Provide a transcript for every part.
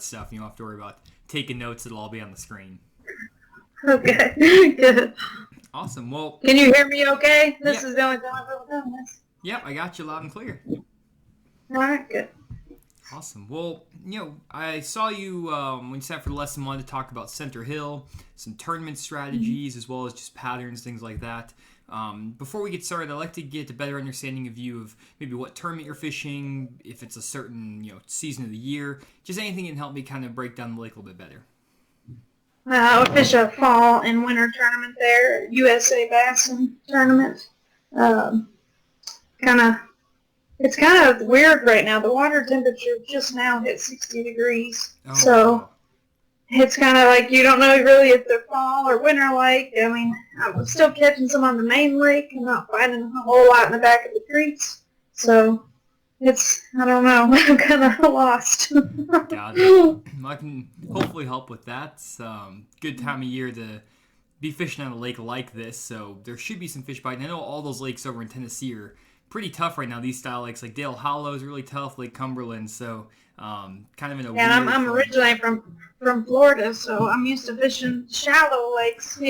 that stuff. You don't have to worry about taking notes. It'll all be on the screen. Okay, good. Awesome. Well, can you hear me okay? This yeah. is the only time I've ever done this. Yep, I got you loud and clear. All right, good. Awesome. Well, I saw you when you sat for the lesson, wanted to talk about Center Hill, some tournament strategies, as well as just patterns, things like that. Before we get started, I'd like to get a better understanding of you of maybe what tournament you're fishing, if it's a certain season of the year, just anything that can help me kind of break down the lake a little bit better. I would fish a fall and winter tournament there, USA Bassin tournament. It's kind of weird right now. The water temperature just now hit 60 degrees. Oh, so wow. It's kind of like you don't know really if they're fall or winter lake. I mean, I'm still catching some on the main lake and not finding a whole lot in the back of the creeks. So I don't know. I'm kind of lost. Got it. I can hopefully help with that. It's good time of year to be fishing on a lake like this, so there should be some fish biting. I know all those lakes over in Tennessee are pretty tough right now. These style lakes, like Dale Hollow is really tough, Lake Cumberland, so kind of in a weird... I'm originally from Florida, so I'm used to fishing shallow lakes, So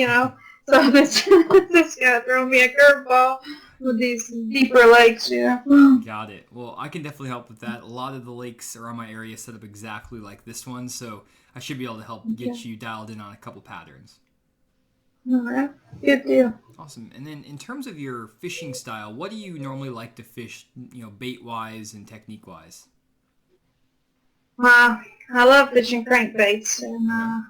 it's going to throw me a curveball with these deeper lakes, Got it. Well, I can definitely help with that. A lot of the lakes around my area set up exactly like this one, so I should be able to help get you dialed in on a couple patterns. All right. Good deal. Awesome. And then in terms of your fishing style, what do you normally like to fish, bait-wise and technique-wise? I love fishing crankbaits and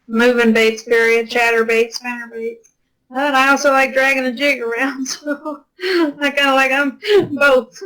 moving baits, chatterbaits, spinnerbaits. And I also like dragging a jig around, so I kind of like them both.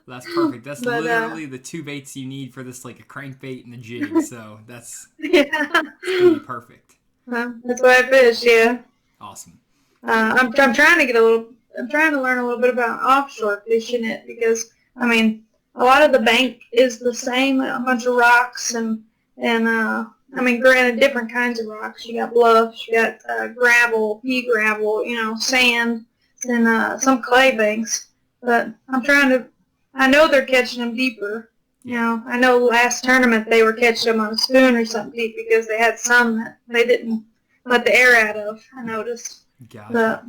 That's perfect. That's literally the two baits you need for this, like a crankbait and a jig, so that's going to be perfect. That's why I fish, yeah. Awesome. I'm trying to learn a little bit about offshore fishing it because, I mean, a lot of the bank is the same, a bunch of rocks and granted, different kinds of rocks. You got bluffs, you got gravel, pea gravel, sand, and some clay banks. But I know they're catching them deeper. I know last tournament they were catching them on a spoon or something deep because they had some that they didn't let the air out of, I noticed. Gotcha.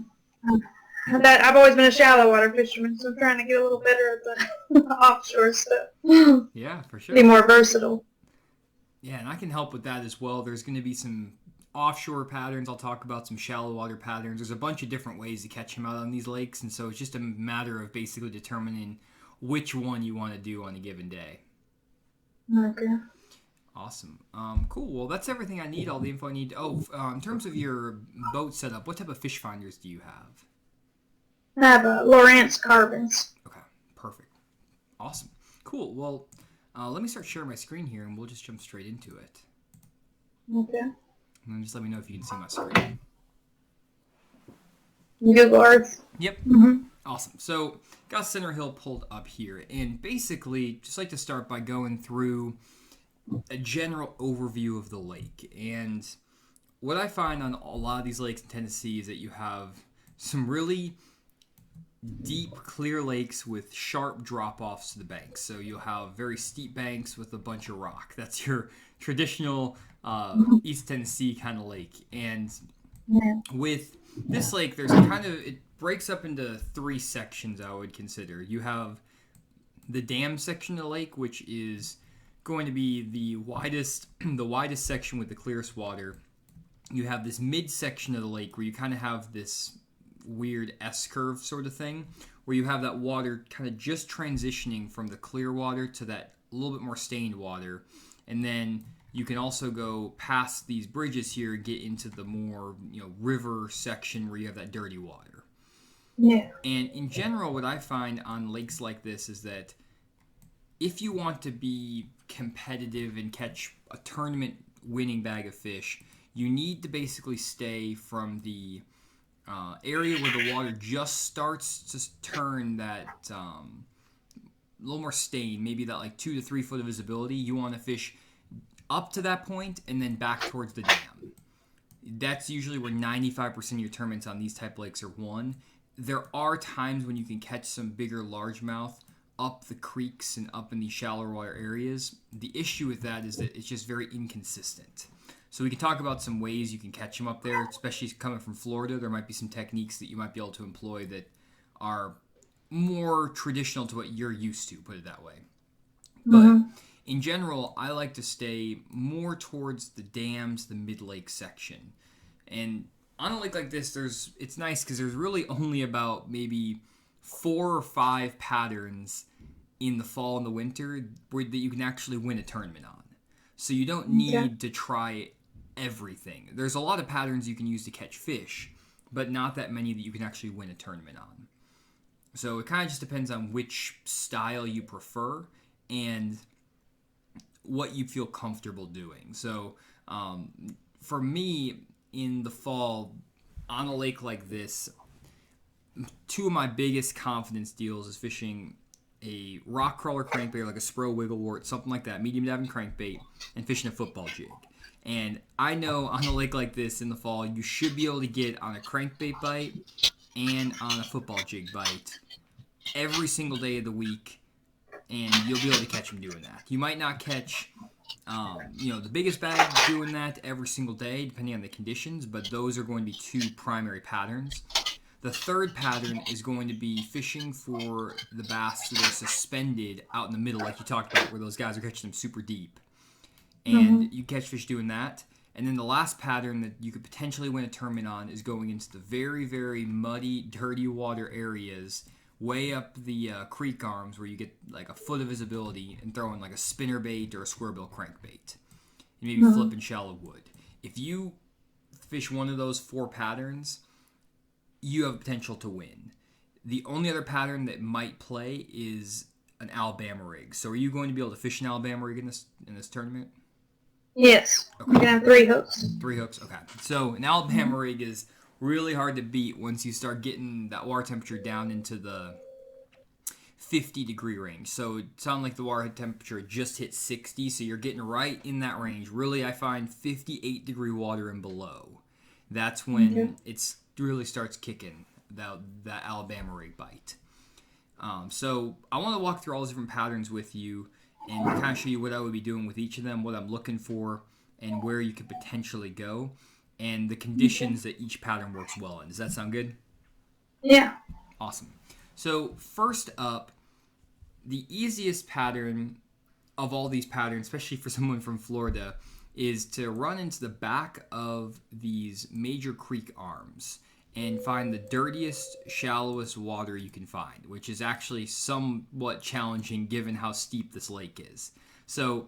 That I've always been a shallow water fisherman, so I'm trying to get a little better at the offshore stuff. Yeah, for sure. Be more versatile. Yeah, and I can help with that as well. There's going to be some offshore patterns. I'll talk about some shallow water patterns. There's a bunch of different ways to catch them out on these lakes, and so it's just a matter of basically determining which one you want to do on a given day. Okay. Awesome. Cool. Well, that's everything I need, all the info I need. In terms of your boat setup, what type of fish finders do you have? I have Lowrance Carbons. Okay, perfect. Awesome. Cool. Well, let me start sharing my screen here, and we'll just jump straight into it. Okay. And then just let me know if you can see my screen. Google Earth. Yep. Mm-hmm. Awesome. So, got Center Hill pulled up here, and basically, just like to start by going through a general overview of the lake. And what I find on a lot of these lakes in Tennessee is that you have some really deep, clear lakes with sharp drop-offs to the banks. So you'll have very steep banks with a bunch of rock. That's your traditional East Tennessee kind of lake. And with this lake, there's it breaks up into three sections, I would consider. You have the dam section of the lake, which is going to be the widest section with the clearest water. You have this mid section of the lake where you kind of have this weird S-curve sort of thing, where you have that water kind of just transitioning from the clear water to that a little bit more stained water. And then you can also go past these bridges here and get into the more, river section where you have that dirty water. Yeah. And in general, what I find on lakes like this is that if you want to be competitive and catch a tournament winning bag of fish, you need to basically stay from the area where the water just starts to turn that a little more stained, maybe that like 2 to 3 foot of visibility. You want to fish up to that point and then back towards the dam. That's usually where 95% of your tournaments on these type lakes are won. There are times when you can catch some bigger largemouth up the creeks and up in these shallower water areas. The issue with that is that it's just very inconsistent. So we can talk about some ways you can catch them up there, especially coming from Florida. There might be some techniques that you might be able to employ that are more traditional to what you're used to, put it that way. But in general, I like to stay more towards the dams, the mid-lake section. And on a lake like this, it's nice because there's really only about maybe 4 or 5 patterns in the fall and the winter that you can actually win a tournament on. So you don't need to try everything. There's a lot of patterns you can use to catch fish, but not that many that you can actually win a tournament on. So it kind of just depends on which style you prefer and what you feel comfortable doing. So for me, in the fall, on a lake like this, 2 of my biggest confidence deals is fishing a rock crawler crankbait, like a Spro Wigglewort, something like that, medium diving crankbait, and fishing a football jig. And I know on a lake like this in the fall, you should be able to get on a crankbait bite and on a football jig bite every single day of the week, and you'll be able to catch them doing that. You might not catch, the biggest bag doing that every single day, depending on the conditions, but those are going to be 2 primary patterns. The third pattern is going to be fishing for the bass that are suspended out in the middle, like you talked about, where those guys are catching them super deep. And you catch fish doing that. And then the last pattern that you could potentially win a tournament on is going into the very, very muddy, dirty water areas way up the creek arms where you get like a foot of visibility and throwing like a spinnerbait or a squarebill crankbait. And maybe flipping shallow wood. If you fish one of those 4 patterns, you have potential to win. The only other pattern that might play is an Alabama rig. So are you going to be able to fish an Alabama rig in this tournament? Yes. Okay. You can have 3 hooks. 3 hooks, okay. So an Alabama rig is really hard to beat once you start getting that water temperature down into the 50-degree range. So it sounds like the water temperature just hit 60, so you're getting right in that range. Really, I find 58-degree water and below. That's when it really starts kicking that Alabama rig bite. So I want to walk through all those different patterns with you and kind of show you what I would be doing with each of them, what I'm looking for, and where you could potentially go, and the conditions that each pattern works well in. Does that sound good? Yeah. Awesome. So first up, the easiest pattern of all these patterns, especially for someone from Florida, is to run into the back of these major creek arms and find the dirtiest, shallowest water you can find, which is actually somewhat challenging given how steep this lake is. So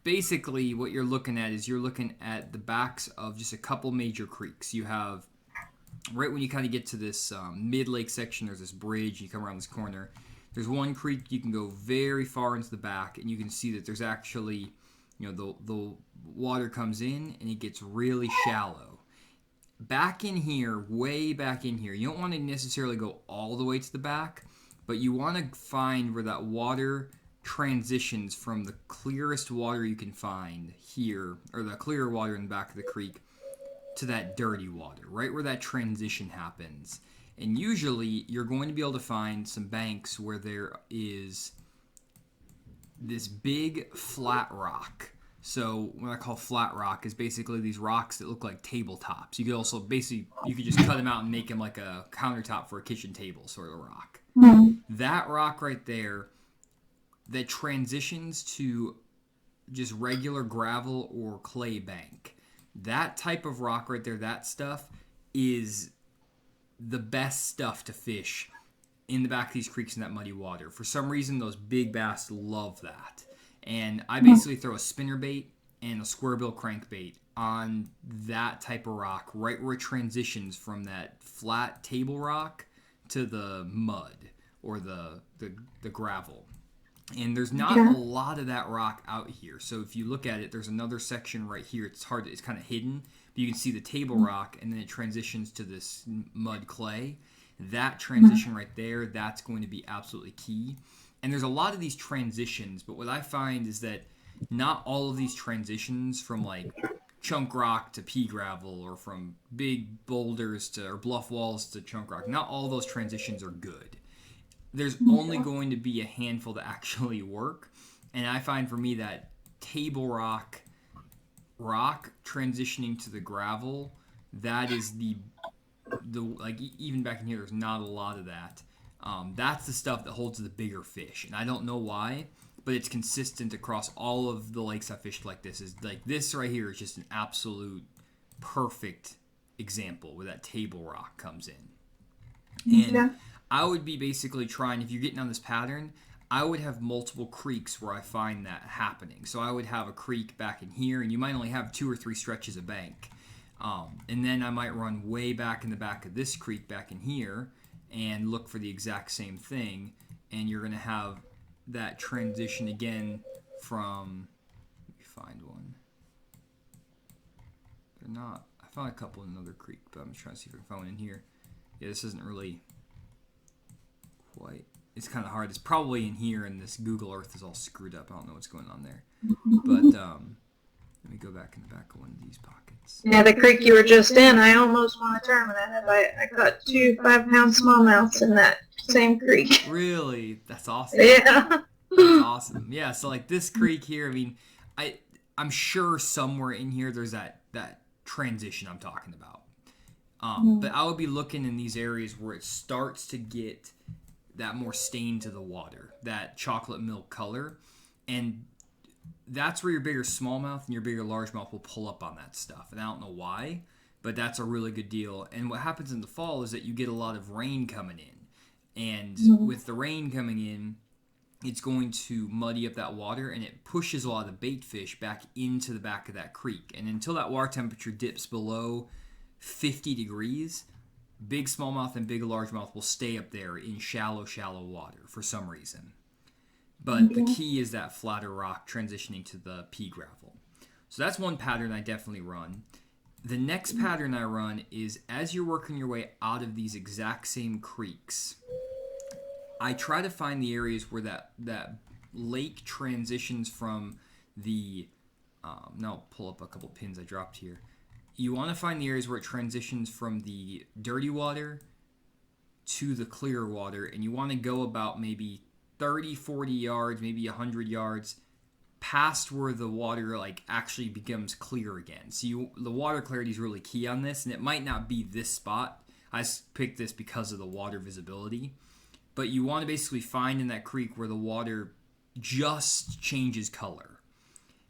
basically what you're looking at is you're looking at the backs of just a couple major creeks. You have, right when you kind of get to this mid-lake section, there's this bridge, you come around this corner. There's one creek you can go very far into the back, and you can see that there's actually, the water comes in and it gets really shallow. Back in here, way back in here, you don't want to necessarily go all the way to the back, but you want to find where that water transitions from the clearest water you can find here, or the clearer water in the back of the creek, to that dirty water, right where that transition happens. And usually you're going to be able to find some banks where there is this big flat rock. So what I call flat rock is basically these rocks that look like tabletops. You could also you could just cut them out and make them like a countertop for a kitchen table sort of rock. That rock right there that transitions to just regular gravel or clay bank. That type of rock right there, that stuff is the best stuff to fish in the back of these creeks in that muddy water. For some reason, those big bass love that. And I basically throw a spinnerbait and a squarebill crankbait on that type of rock, right where it transitions from that flat table rock to the mud or the gravel. And there's not a lot of that rock out here. So if you look at it, there's another section right here. It's kind of hidden, but you can see the table rock, and then it transitions to this mud clay. That transition right there, that's going to be absolutely key. And there's a lot of these transitions, but what I find is that not all of these transitions from like chunk rock to pea gravel or from big boulders or bluff walls to chunk rock, not all those transitions are good. there's only going to be a handful that actually work. And I find for me that table rock transitioning to the gravel, that is the like even back in here, there's not a lot of that. That's the stuff that holds the bigger fish, and I don't know why, but it's consistent across all of the lakes I fished like this. Is like this right here is just an absolute perfect example where that table rock comes in. And I would be basically trying, if you're getting on this pattern, I would have multiple creeks where I find that happening. So I would have a creek back in here, and you might only have 2 or 3 stretches of bank. And then I might run way back in the back of this creek back in here and look for the exact same thing. And you're going to have that transition again from, let me find one. They're not, I found a couple in another creek, but I'm trying to see if I can find one in here. Yeah, this isn't really quite, it's kind of hard. It's probably in here, and this Google Earth is all screwed up. I don't know what's going on there. But let me go back in the back of one of these pockets. Yeah, the creek you were just in, I almost won a tournament at it. I caught 2 5-pound smallmouths in that same creek. Really? That's awesome. Yeah. That's awesome. Yeah, so like this creek here, I mean, I'm sure somewhere in here there's that transition I'm talking about. But I would be looking in these areas where it starts to get that more stain to the water, that chocolate milk color, and that's where your bigger smallmouth and your bigger largemouth will pull up on that stuff. And I don't know why, but that's a really good deal. And what happens in the fall is that you get a lot of rain coming in. And with the rain coming in, it's going to muddy up that water, and it pushes a lot of the bait fish back into the back of that creek. And until that water temperature dips below 50 degrees, big smallmouth and big largemouth will stay up there in shallow water for some reason. But the key is that flatter rock transitioning to the pea gravel. So that's one pattern I definitely run. The next pattern I run is as you're working your way out of these exact same creeks, I try to find the areas where that lake transitions from the, now I'll pull up a couple pins I dropped here. You want to find the areas where it transitions from the dirty water to the clear water, and you want to go about maybe 30, 40 yards, maybe 100 yards past where the water like actually becomes clear again. So the water clarity is really key on this, and it might not be this spot. I picked this because of the water visibility. But you want to basically find in that creek where the water just changes color.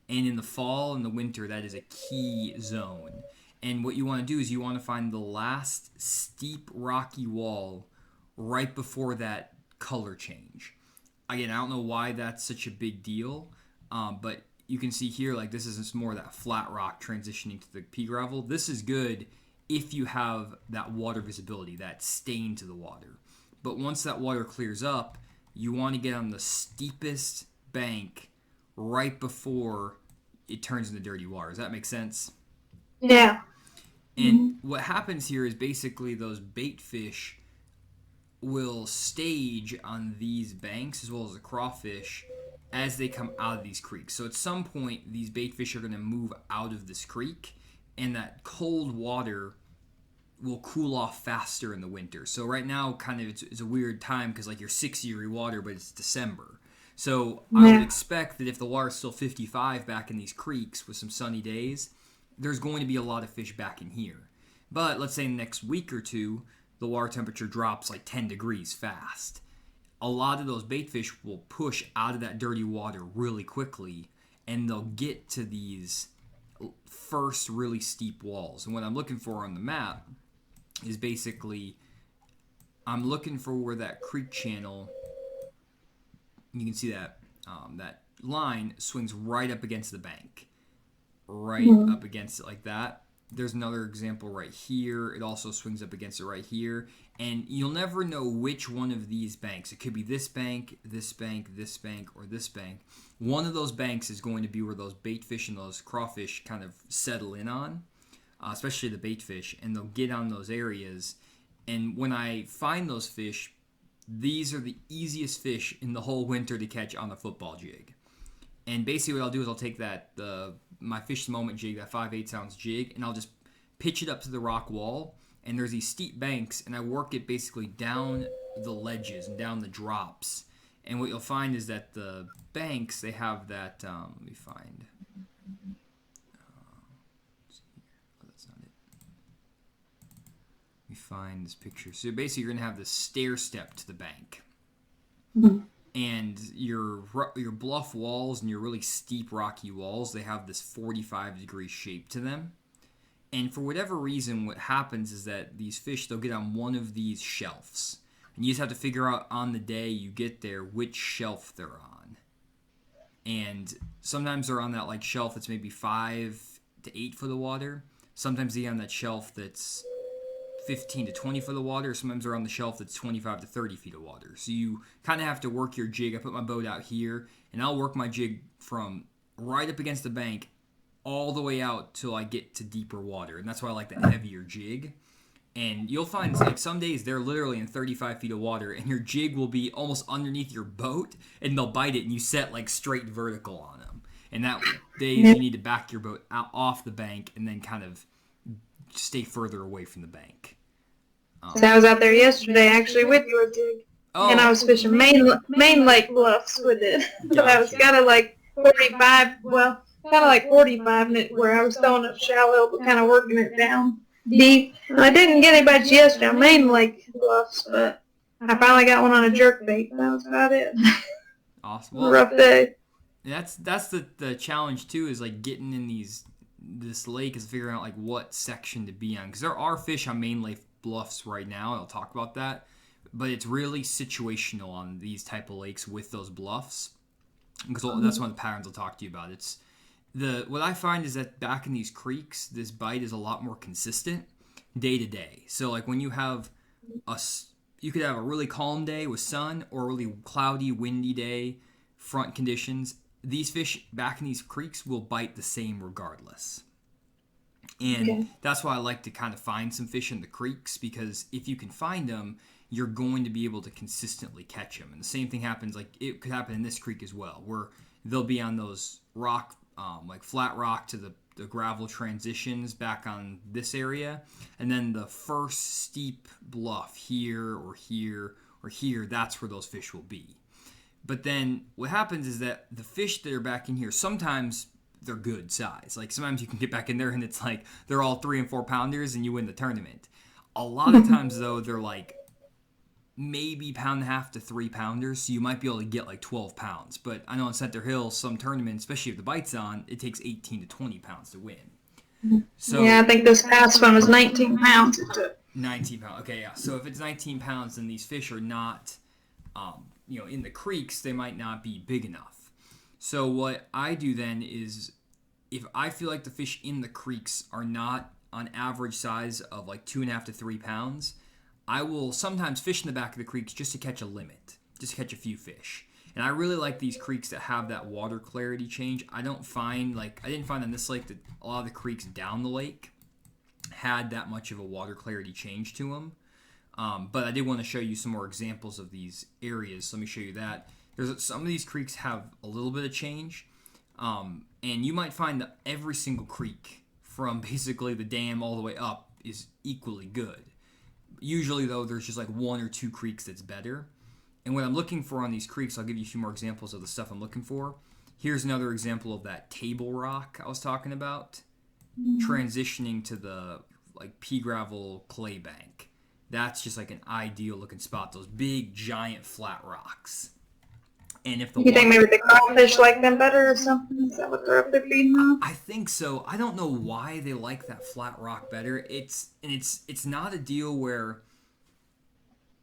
And in the fall and the winter, that is a key zone. And what you want to do is you want to find the last steep rocky wall right before that color change. Again, I don't know why that's such a big deal, but you can see here, like this is just more of that flat rock transitioning to the pea gravel. This is good if you have that water visibility, that stain to the water. But once that water clears up, you want to get on the steepest bank right before it turns into dirty water. Does that make sense? Yeah. And what happens here is basically those bait fish will stage on these banks as well as the crawfish as they come out of these creeks. So at some point, these bait fish are going to move out of this creek, and that cold water will cool off faster in the winter. So right now, kind of, it's a weird time because like you're 60 degree water, but it's December. So I would expect that if the water's still 55 back in these creeks with some sunny days, there's going to be a lot of fish back in here. But let's say next week or two, the water temperature drops like 10 degrees fast. A lot of those bait fish will push out of that dirty water really quickly, and they'll get to these first really steep walls. And what I'm looking for on the map is basically, I'm looking for where that creek channel, you can see that that line swings right up against the bank. Right up against it like that. There's another example right here. It also swings up against it right here. And you'll never know which one of these banks. It could be this bank, this bank, this bank, or this bank. One of those banks is going to be where those bait fish and those crawfish kind of settle in on, especially the bait fish, and they'll get on those areas. And when I find those fish, these are the easiest fish in the whole winter to catch on a football jig. And basically what I'll do is I'll take my Fish the Moment jig, that 5/8 ounce jig, and I'll just pitch it up to the rock wall, and there's these steep banks, and I work it basically down the ledges and down the drops. And what you'll find is that the banks, they have that, let me find, oh, that's not it. Let me find this picture. So basically you're going to have this stair step to the bank. Mm-hmm. And your bluff walls and your really steep rocky walls, they have this 45-degree shape to them. And for whatever reason, what happens is that these fish, they'll get on one of these shelves. And you just have to figure out on the day you get there which shelf they're on. And sometimes they're on that like shelf that's maybe 5 to 8 foot of water. Sometimes they're on that shelf that's 15 to 20 foot of water. Sometimes they're on the shelf that's 25 to 30 feet of water. So you kind of have to work your jig. I put my boat out here, and I'll work my jig from right up against the bank all the way out till I get to deeper water. And that's why I like the heavier jig. And you'll find like some days they're literally in 35 feet of water, and your jig will be almost underneath your boat, and they'll bite it, and you set like straight vertical on them. And that days you need to back your boat out off the bank and then kind of stay further away from the bank. So I was out there yesterday actually with your jig, and I was fishing main lake bluffs with it. But I was kind of like 45, well, kind of like 45 in it, where I was throwing up shallow, but kind of working it down deep. And I didn't get any bites yesterday on main lake bluffs, but I finally got one on a jerk bait. That was about it. Awesome. Well, rough day. That's the challenge too, is like getting in this lake is figuring out like what section to be on, because there are fish on main lake bluffs right now, and I'll talk about that, but it's really situational on these type of lakes with those bluffs, because that's one of the patterns I'll talk to you about. It's what I find is that back in these creeks, this bite is a lot more consistent day to day. So like when you could have a really calm day with sun, or a really cloudy, windy day, front conditions. These fish back in these creeks will bite the same regardless. And that's why I like to kind of find some fish in the creeks, because if you can find them, you're going to be able to consistently catch them. And the same thing happens, like it could happen in this creek as well, where they'll be on those rock, like flat rock to the gravel transitions back on this area. And then the first steep bluff here or here or here, that's where those fish will be. But then what happens is that the fish that are back in here, sometimes they're good size. Like sometimes you can get back in there and it's like they're all 3 and 4 pounders and you win the tournament. A lot of times though, they're like maybe 1.5 to 3 pounders, so you might be able to get like 12 pounds. But I know in Center Hill, some tournaments, especially if the bite's on, it takes 18 to 20 pounds to win. So yeah, I think this past one was 19 pounds. 19 pounds. Okay, yeah. So if it's 19 pounds, then these fish are not, in the creeks, they might not be big enough. So what I do then is, if I feel like the fish in the creeks are not on average size of like 2.5 to 3 pounds, I will sometimes fish in the back of the creeks just to catch a limit, just to catch a few fish. And I really like these creeks that have that water clarity change. I didn't find on this lake that a lot of the creeks down the lake had that much of a water clarity change to them. But I did want to show you some more examples of these areas. So let me show you that. Some of these creeks have a little bit of change. And you might find that every single creek from basically the dam all the way up is equally good. Usually, though, there's just like 1 or 2 creeks that's better. And what I'm looking for on these creeks, I'll give you a few more examples of the stuff I'm looking for. Here's another example of that table rock I was talking about, transitioning to the like pea gravel clay bank. That's just like an ideal looking spot. Those big, giant, flat rocks. And if you think maybe the crawfish like them better or something? Is that what they're up there feeding on? I think so. I don't know why they like that flat rock better. It's not a deal where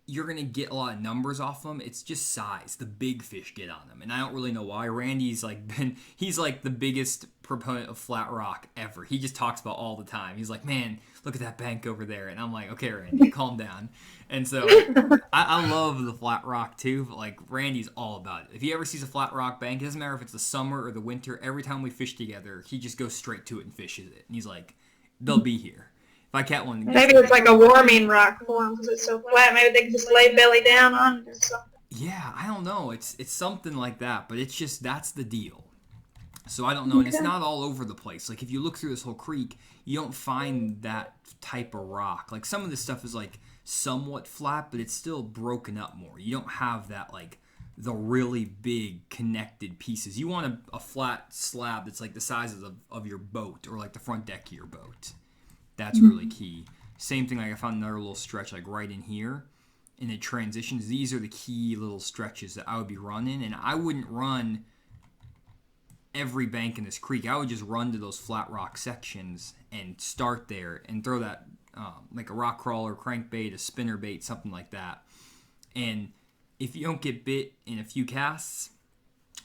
you're going to get a lot of numbers off them. It's just size. The big fish get on them. And I don't really know why. Randy's he's like the biggest proponent of flat rock ever. He just talks about all the time. He's like, man, look at that bank over there. And I'm like, okay, Randy, calm down. And so I love the flat rock too. But like Randy's all about it. If he ever sees a flat rock bank, it doesn't matter if it's the summer or the winter. Every time we fish together, he just goes straight to it and fishes it. And he's like, they'll be here. If I catch one, maybe it's like a warming rock for them because it's so flat. Maybe they can just lay belly down on it or something. Yeah, I don't know. It's something like that, but it's just that's the deal. So I don't know, and it's not all over the place. Like if you look through this whole creek, you don't find that type of rock. Like some of this stuff is like somewhat flat, but it's still broken up more. You don't have that like the really big connected pieces. You want a flat slab that's like the size of your boat or like the front deck of your boat. That's really key. Same thing, like I found another little stretch like right in here, and it transitions. These are the key little stretches that I would be running, and I wouldn't run every bank in this creek. I would just run to those flat rock sections and start there and throw that like a rock crawler, crankbait, a spinner bait, something like that. And if you don't get bit in a few casts,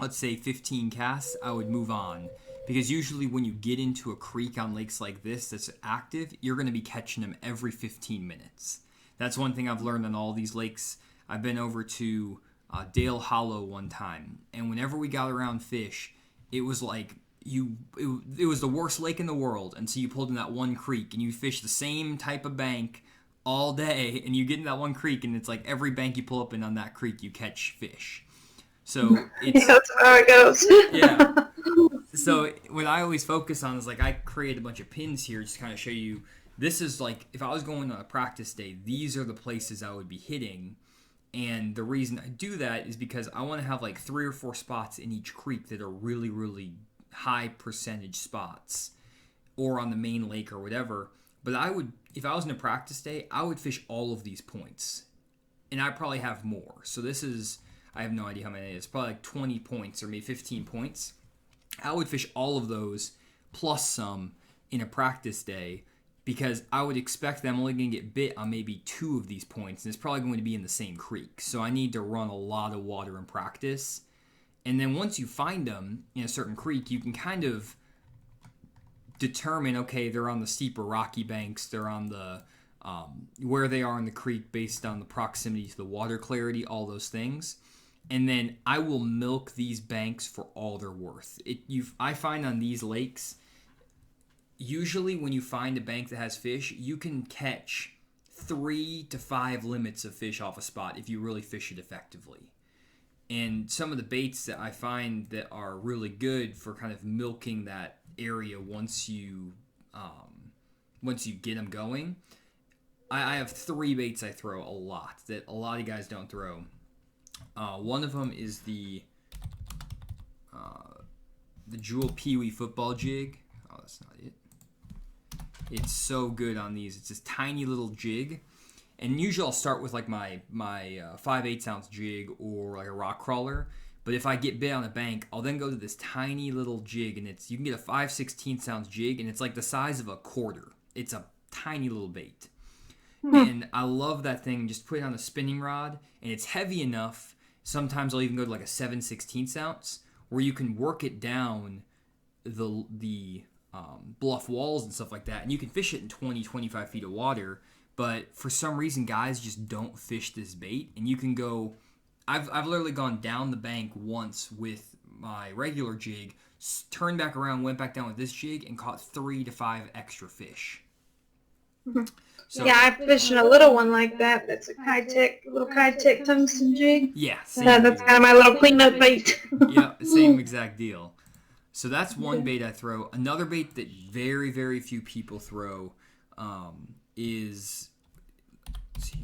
let's say 15 casts, I would move on. Because usually when you get into a creek on lakes like this that's active, you're going to be catching them every 15 minutes. That's one thing I've learned on all these lakes. I've been over to Dale Hollow one time, and whenever we got around fish, it was like it was the worst lake in the world until you pulled in that one creek and you fish the same type of bank all day, and you get in that one creek, and it's like every bank you pull up in on that creek, you catch fish. So it's, yeah, that's how it goes. yeah. So what I always focus on is like I create a bunch of pins here just to kind of show you. This is like if I was going on a practice day, these are the places I would be hitting. And the reason I do that is because I want to have like 3 or 4 spots in each creek that are really, really high percentage spots, or on the main lake or whatever. But I would, if I was in a practice day, I would fish all of these points, and I probably have more. So this is, I have no idea how many it is, probably like 20 points or maybe 15 points. I would fish all of those plus some in a practice day, because I would expect that I'm only going to get bit on maybe 2 of these points, and it's probably going to be in the same creek. So I need to run a lot of water in practice. And then once you find them in a certain creek, you can kind of determine, okay, they're on the steeper rocky banks, they're on the where they are in the creek based on the proximity to the water clarity, all those things. And then I will milk these banks for all they're worth. I find on these lakes, usually when you find a bank that has fish, you can catch 3 to 5 limits of fish off a spot if you really fish it effectively. And some of the baits that I find that are really good for kind of milking that area once you get them going, I have 3 baits I throw a lot that a lot of guys don't throw. One of them is the Jewel Pee-wee football jig. Oh, that's not it. It's so good on these. It's this tiny little jig. And usually I'll start with like my 5/8 ounce jig or like a rock crawler. But if I get bit on a bank, I'll then go to this tiny little jig, and you can get a 5/16 ounce jig, and it's like the size of a quarter. It's a tiny little bait. And I love that thing. Just put it on a spinning rod, and it's heavy enough. Sometimes I'll even go to like a 7/16 ounce, where you can work it down the bluff walls and stuff like that, and you can fish it in 20-25 feet of water. But for some reason, guys just don't fish this bait, and you can go. I've literally gone down the bank once with my regular jig, turned back around, went back down with this jig, and caught 3 to 5 extra fish. So, yeah, I fished a little one like that. That's a little Kitech tungsten jig. Yeah, that's kind of my little cleanup bait. Yeah, same exact deal. So that's one bait I throw. Another bait that very, very few people throw is, let's see,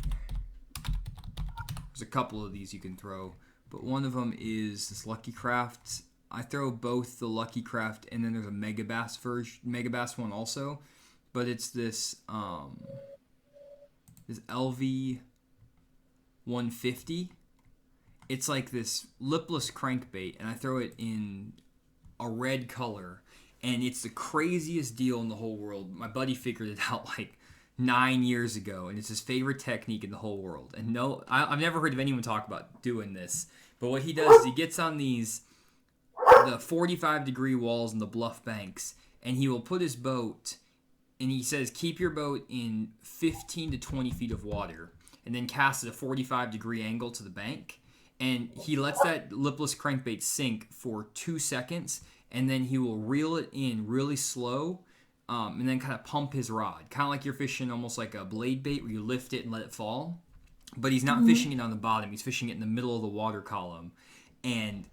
there's a couple of these you can throw, but one of them is this Lucky Craft. I throw both the Lucky Craft and then there's a Mega Bass one also, but it's this LV 150. It's like this lipless crankbait, and I throw it in a red color, and it's the craziest deal in the whole world. My buddy figured it out like 9 years ago, and it's his favorite technique in the whole world. And no, I've never heard of anyone talk about doing this, but what he does is he gets on the 45-degree walls and the bluff banks, and he will put his boat, and he says keep your boat in 15 to 20 feet of water, and then cast at a 45-degree angle to the bank, and he lets that lipless crankbait sink for 2 seconds, and then he will reel it in really slow, and then kind of pump his rod. Kind of like you're fishing almost like a blade bait where you lift it and let it fall. But he's not fishing it on the bottom. He's fishing it in the middle of the water column. And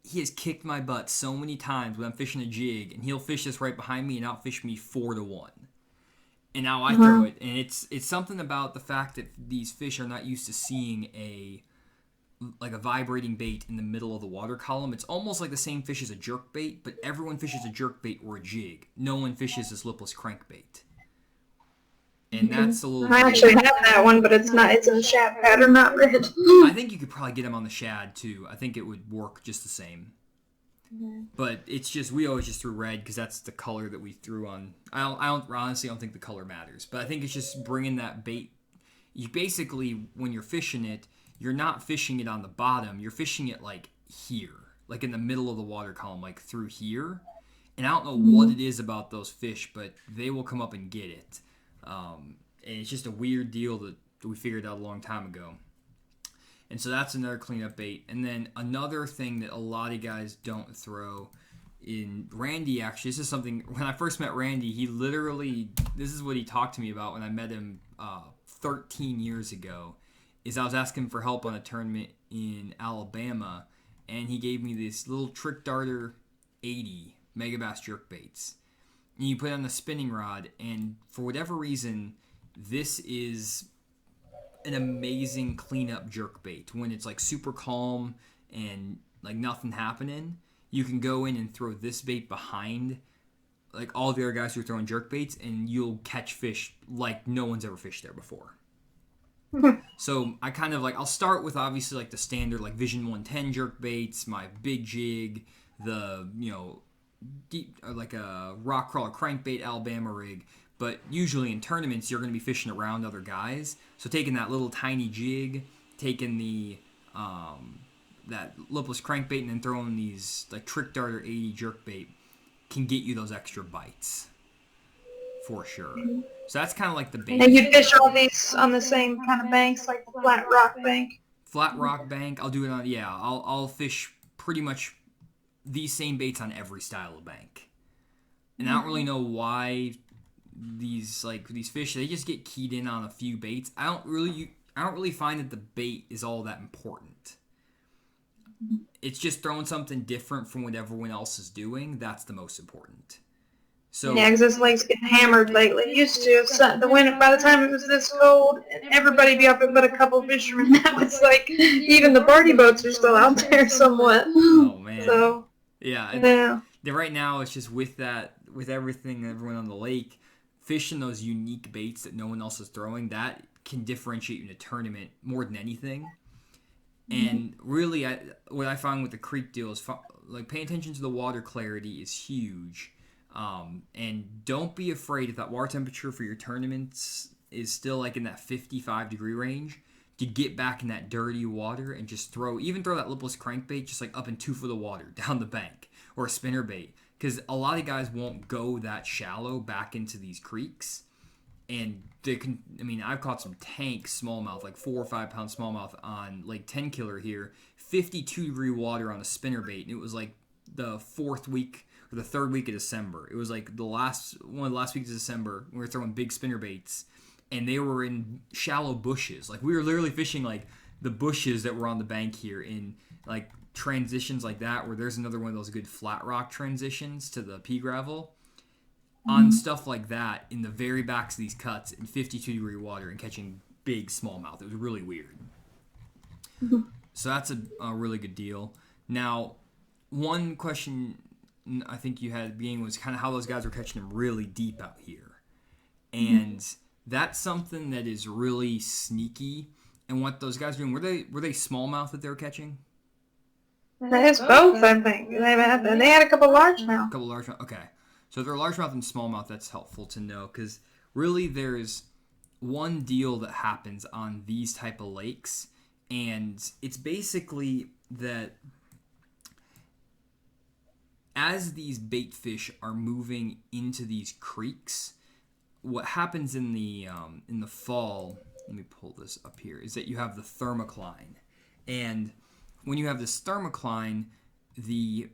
he has kicked my butt so many times when I'm fishing a jig, and he'll fish this right behind me and outfish me 4-1. And now I throw it, and it's something about the fact that these fish are not used to seeing a vibrating bait in the middle of the water column. It's almost like the same fish as a jerk bait, but everyone fishes a jerk bait or a jig. No one fishes this lipless crankbait. And that's a little... I actually have that one, but it's not. It's a shad pattern, not red. I think you could probably get them on the shad, too. I think it would work just the same. But it's just, we always just threw red because that's the color that we threw on. Honestly don't think the color matters. But I think it's just bringing that bait. You basically, when you're fishing it, you're not fishing it on the bottom. You're fishing it like here, like in the middle of the water column, like through here. And I don't know what it is about those fish, but they will come up and get it. And it's just a weird deal that we figured out a long time ago. And so that's another cleanup bait. And then another thing that a lot of guys don't throw in Randy, actually, this is something, when I first met Randy, he literally, this is what he talked to me about when I met him 13 years ago, is I was asking for help on a tournament in Alabama, and he gave me this little Trick Darter 80 Megabass jerk baits. And you put it on the spinning rod, and for whatever reason, this is an amazing cleanup jerk bait. When it's like super calm and like nothing happening, you can go in and throw this bait behind like all the other guys who are throwing jerk baits, and you'll catch fish like no one's ever fished there before. So I kind of like, I'll start with obviously like the standard like Vision 110 jerk baits, my big jig, the, you know, deep, like a rock crawler crankbait Alabama rig. But usually in tournaments, you're going to be fishing around other guys. So taking that little tiny jig, taking the that lipless crankbait, and then throwing these like Trick Darter 80 jerkbait can get you those extra bites for sure. So that's kind of like the bait. And you fish all these on the same kind of banks, like the flat rock bank. Flat rock bank. I'll do it on. Yeah, I'll fish pretty much these same baits on every style of bank. And I don't really know why these fish, they just get keyed in on a few baits. I don't really find that the bait is all that important. It's just throwing something different from what everyone else is doing. That's the most important. So yeah, because this lake's getting hammered lately. It used to. The winter, by the time it was this cold, everybody be up but a couple fishermen. Now it's like even the party boats are still out there somewhat. Oh man. So yeah. Right now it's just with everything, everyone on the lake fishing those unique baits that no one else is throwing, that can differentiate you in a tournament more than anything. And really, what I find with the creek deal is like paying attention to the water clarity is huge. And don't be afraid if that water temperature for your tournaments is still like in that 55 degree range, to get back in that dirty water and just throw that lipless crankbait just like up in 2 foot of water down the bank, or a spinner bait. Because a lot of guys won't go that shallow back into these creeks. And I've caught some tank smallmouth, like 4 or 5 pound smallmouth on Lake 10 Killer here, 52 degree water on a spinner bait. And it was like the 4th week or the 3rd week of December. It was like one of the last weeks of December. We were throwing big spinner baits, and they were in shallow bushes. Like we were literally fishing like the bushes that were on the bank here in like transitions like that, where there's another one of those good flat rock transitions to the pea gravel, on stuff like that in the very backs of these cuts in 52 degree water and catching big smallmouth. It was really weird. So that's a really good deal. Now, one question I think you had at the beginning was kind of how those guys were catching them really deep out here. And that's something that is really sneaky. And what those guys were doing, were they smallmouth that they were catching? It's both, I think. They had a couple largemouth. Okay. So if they're largemouth and smallmouth, that's helpful to know, because really there's one deal that happens on these type of lakes, and it's basically that as these bait fish are moving into these creeks, what happens in the fall, let me pull this up here, is that you have the thermocline. And when you have this thermocline, the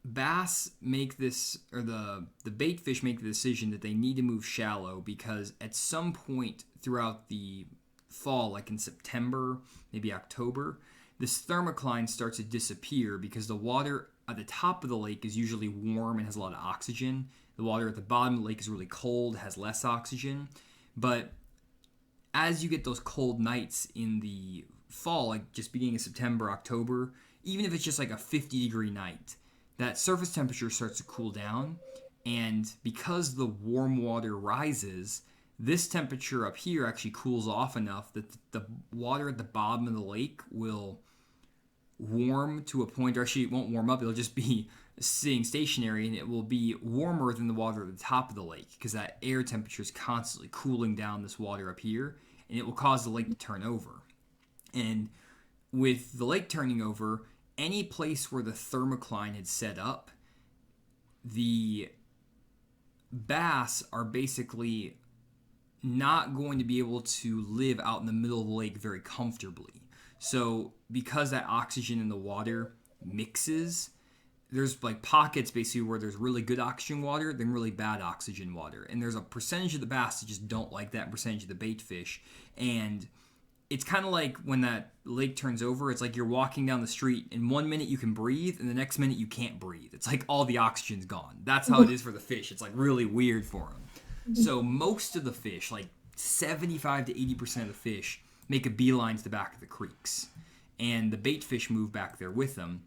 bass make this, or the bait fish make the decision that they need to move shallow, because at some point throughout the fall, like in September, maybe October, this thermocline starts to disappear because the water at the top of the lake is usually warm and has a lot of oxygen. The water at the bottom of the lake is really cold, has less oxygen. But as you get those cold nights in the fall, like just beginning of September, October, even if it's just like a 50-degree night, that surface temperature starts to cool down. And because the warm water rises, this temperature up here actually cools off enough that the water at the bottom of the lake will warm to a point, or actually it won't warm up, it'll just be sitting stationary, and it will be warmer than the water at the top of the lake because that air temperature is constantly cooling down this water up here, and it will cause the lake to turn over. And with the lake turning over, any place where the thermocline had set up, the bass are basically not going to be able to live out in the middle of the lake very comfortably. So because that oxygen in the water mixes, there's like pockets basically where there's really good oxygen water, then really bad oxygen water. And there's a percentage of the bass that just don't like that percentage of the bait fish. And it's kind of like when that lake turns over, it's like you're walking down the street and 1 minute you can breathe and the next minute you can't breathe. It's like all the oxygen's gone. That's how it is for the fish. It's like really weird for them. So most of the fish, like 75 to 80% of the fish, make a beeline to the back of the creeks. And the bait fish move back there with them.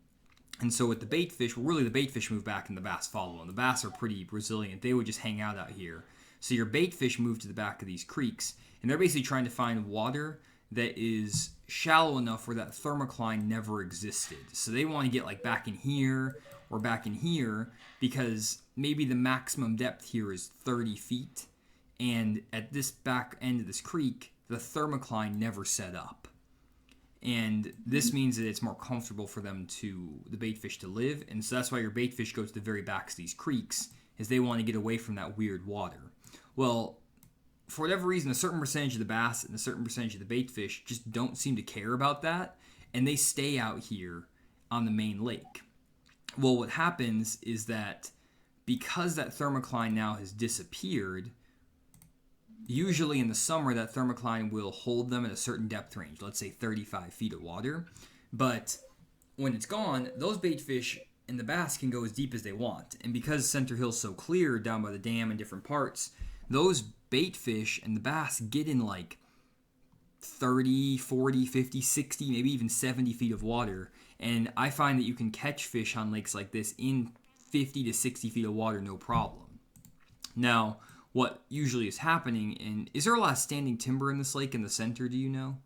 And so with the bait fish, well, really the bait fish move back and the bass follow them. The bass are pretty resilient. They would just hang out here. So your bait fish move to the back of these creeks, and they're basically trying to find water that is shallow enough where that thermocline never existed. So they want to get like back in here or back in here because maybe the maximum depth here is 30 feet. And at this back end of this creek, the thermocline never set up. And this means that it's more comfortable for them the bait fish to live. And so that's why your bait fish go to the very backs of these creeks, is they want to get away from that weird water. Well, for whatever reason, a certain percentage of the bass and a certain percentage of the bait fish just don't seem to care about that, and they stay out here on the main lake. Well, what happens is that because that thermocline now has disappeared, usually in the summer that thermocline will hold them at a certain depth range, let's say 35 feet of water, but when it's gone, those bait fish and the bass can go as deep as they want. And because Center Hill's so clear down by the dam in different parts, those bait fish and the bass get in like 30, 40, 50, 60, maybe even 70 feet of water. And I find that you can catch fish on lakes like this in 50 to 60 feet of water, no problem. Now, what usually is happening, and is there a lot of standing timber in this lake in the center, do you know?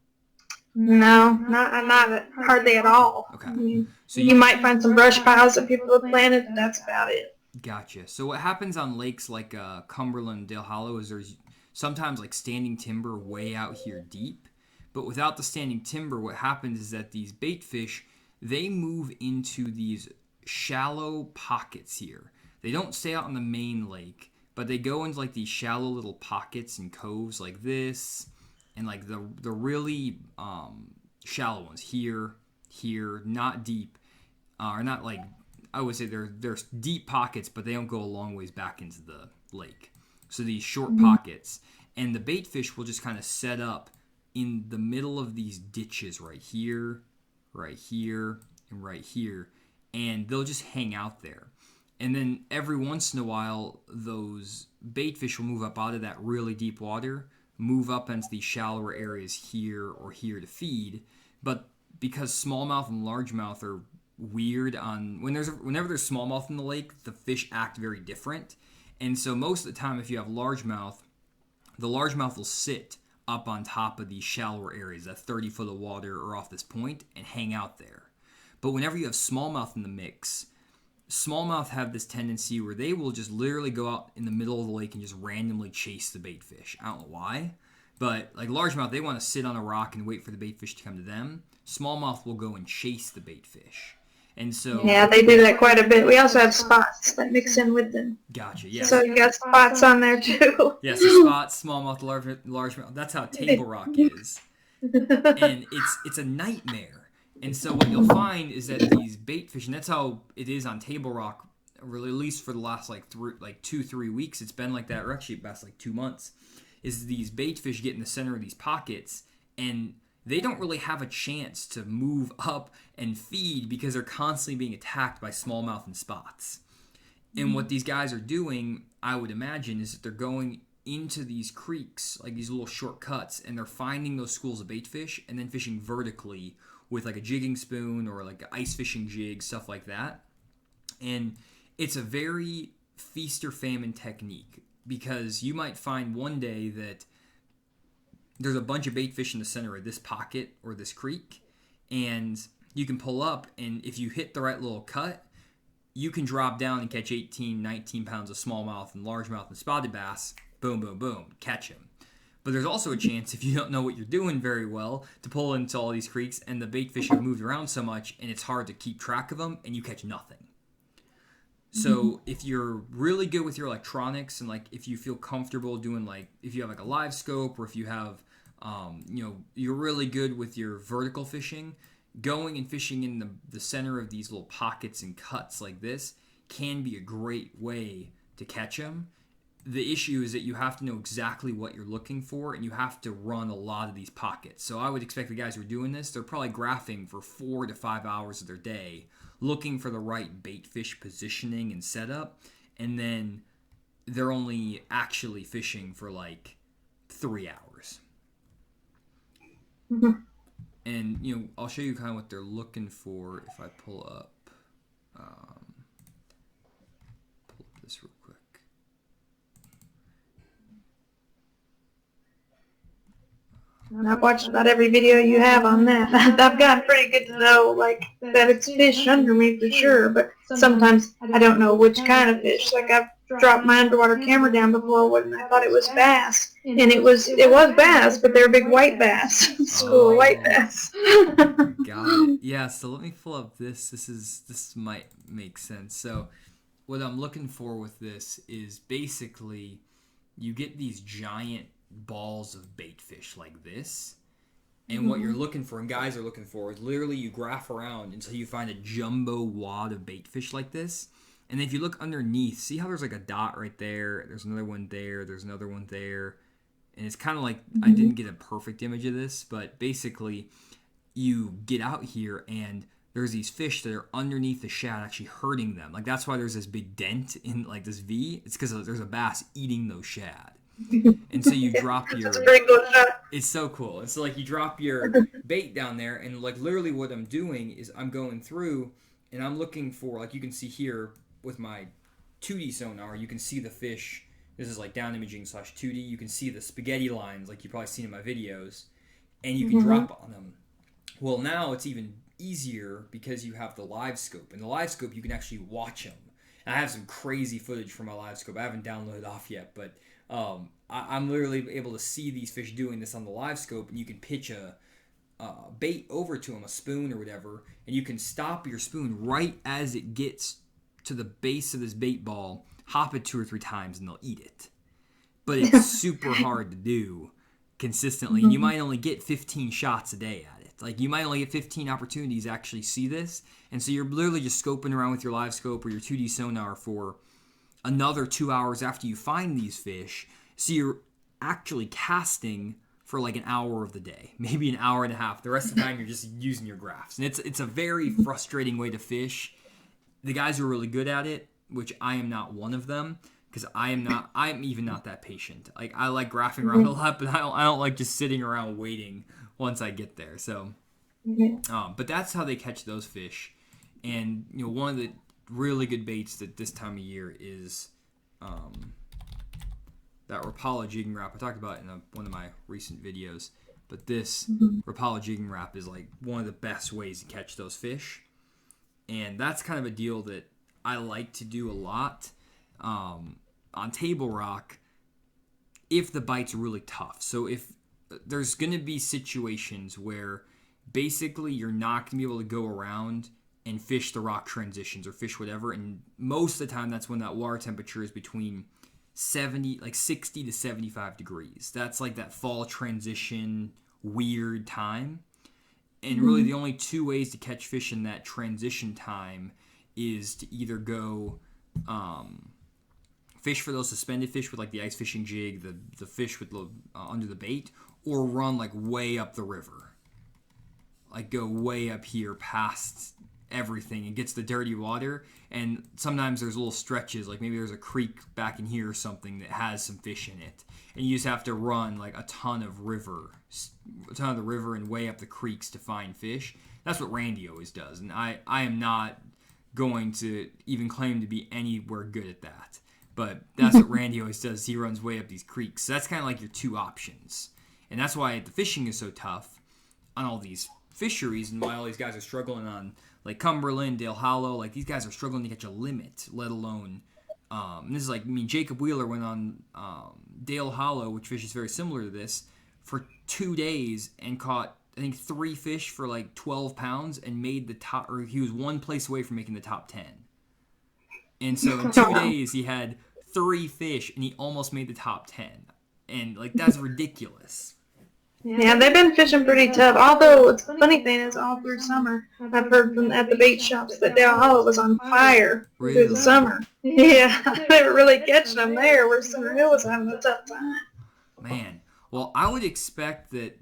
No, not hardly at all. Okay. I mean, So you might find some brush piles that people have planted, and that's about it. Gotcha. So what happens on lakes like Cumberland, Dale Hollow is there's sometimes like standing timber way out here deep. But without the standing timber, what happens is that these bait fish, they move into these shallow pockets here. They don't stay out on the main lake, but they go into like these shallow little pockets and coves like this, and like the really shallow ones here, not deep, or not like, I would say there's deep pockets, but they don't go a long ways back into the lake. So these short pockets, and the bait fish will just kind of set up in the middle of these ditches right here, and right here, and they'll just hang out there. And then every once in a while, those bait fish will move up out of that really deep water, move up into these shallower areas here or here to feed. But because smallmouth and largemouth are weird whenever there's smallmouth in the lake, the fish act very different. And so most of the time, if you have largemouth, the largemouth will sit up on top of these shallower areas, that 30 foot of water or off this point, and hang out there. But whenever you have smallmouth in the mix, smallmouth have this tendency where they will just literally go out in the middle of the lake and just randomly chase the bait fish. I don't know why, but like largemouth, they want to sit on a rock and wait for the bait fish to come to them. Smallmouth will go and chase the bait fish. And so yeah, they do that quite a bit. We also have spots that mix in with them. Gotcha. Yes. So you got spots on there too. Yes, the spots, smallmouth, largemouth. That's how Table Rock is, and it's a nightmare. And so what you'll find is that these bait fish, and that's how it is on Table Rock, really, at least for the last like 2-3 weeks. It's been like that, or actually past like 2 months. Is these bait fish get in the center of these pockets, and they don't really have a chance to move up and feed because they're constantly being attacked by smallmouth and spots. And what these guys are doing, I would imagine, is that they're going into these creeks, like these little shortcuts, and they're finding those schools of bait fish and then fishing vertically with like a jigging spoon or like an ice fishing jig, stuff like that. And it's a very feast or famine technique, because you might find one day that there's a bunch of bait fish in the center of this pocket or this creek, and you can pull up, and if you hit the right little cut, you can drop down and catch 18, 19 pounds of smallmouth and largemouth and spotted bass. Boom, boom, boom. Catch them. But there's also a chance, if you don't know what you're doing very well, to pull into all these creeks, and the bait fish have moved around so much, and it's hard to keep track of them, and you catch nothing. So if you're really good with your electronics, and like if you feel comfortable doing, like if you have like a live scope, or if you have, you're really good with your vertical fishing, going and fishing in the center of these little pockets and cuts like this can be a great way to catch them. The issue is that you have to know exactly what you're looking for, and you have to run a lot of these pockets. So I would expect the guys who are doing this, they're probably graphing for 4 to 5 hours of their day, looking for the right bait fish positioning and setup, and then they're only actually fishing for like 3 hours. Mm-hmm. And, I'll show you kind of what they're looking for if I pull up this real quick. And I've watched about every video you have on that. I've gotten pretty good to know, like, that it's fish under me for sure, but sometimes I don't know which kind of fish. Like, I've dropped my underwater camera down before and I thought it was bass. And it was bass, but they're big white bass. School of white bass. Got it. Yeah, so let me pull up this. This might make sense. So what I'm looking for with this is basically you get these giant balls of bait fish like this, and what you're looking for, and guys are looking for, is literally you graph around until you find a jumbo wad of bait fish like this, and then if you look underneath, see how there's like a dot right there, there's another one there, there's another one there, and it's kind of like, I didn't get a perfect image of this, but basically you get out here and there's these fish that are underneath the shad actually hurting them. Like, that's why there's this big dent in like this V. It's because there's a bass eating those shad. And so you drop your... That's a pretty cool shot. It's so cool. And so like you drop your bait down there, and like literally what I'm doing is I'm going through and I'm looking for, like you can see here with my 2D sonar, you can see the fish. This is like down imaging / 2D. You can see the spaghetti lines like you've probably seen in my videos, and you can drop on them. Well, now it's even easier because you have the live scope. And the live scope, you can actually watch them. And I have some crazy footage from my live scope. I haven't downloaded off yet, but I'm literally able to see these fish doing this on the live scope, and you can pitch a bait over to them, a spoon or whatever, and you can stop your spoon right as it gets to the base of this bait ball, hop it 2 or 3 times, and they'll eat it. But it's super hard to do consistently. You might only get 15 shots a day at it. Like, you might only get 15 opportunities to actually see this, and so you're literally just scoping around with your live scope or your 2D sonar for another 2 hours after you find these fish. So you're actually casting for like an hour of the day, maybe an hour and a half. The rest of the time you're just using your graphs. And it's a very frustrating way to fish. The guys are really good at it, which I am not one of them, because I'm even not that patient. Like, I like graphing around a lot, but I don't like just sitting around waiting once I get there. So but that's how they catch those fish. And one of the really good baits at this time of year is that Rapala jigging wrap. I talked about it in one of my recent videos, but this Rapala jigging wrap is like one of the best ways to catch those fish, and that's kind of a deal that I like to do a lot on table rock if the bite's really tough. So if there's going to be situations where basically you're not going to be able to go around and fish the rock transitions or fish whatever, and most of the time that's when that water temperature is between 60 to 75 degrees. That's like that fall transition weird time. And really the only 2 ways to catch fish in that transition time is to either go fish for those suspended fish with like the ice fishing jig, the fish with under the bait, or run like way up the river. like go way up here past everything and gets the dirty water. And sometimes there's little stretches, like maybe there's a creek back in here or something that has some fish in it, and you just have to run like a ton of the river and way up the creeks to find fish. That's what Randy always does, and I am not going to even claim to be anywhere good at that. But that's what Randy always does. He runs way up these creeks. So that's kind of like your two options. And that's why the fishing is so tough on all these fisheries, and why all these guys are struggling on like Cumberland, Dale Hollow. Like these guys are struggling to catch a limit, let alone. This is like, I mean, Jacob Wheeler went on Dale Hollow, which fishes very similar to this, for 2 days and caught, I think, 3 fish for like 12 pounds and made the top, or he was one place away from making the top 10. And so in 2 days he had 3 fish and he almost made the top 10. And like that's ridiculous. Yeah, they've been fishing pretty tough. Although the funny thing is, all through summer, I've heard from at the bait shops that Dale Hollow was on fire through the summer. Yeah, they were really catching them there, where Center Hill was having a tough time. Man, well, I would expect that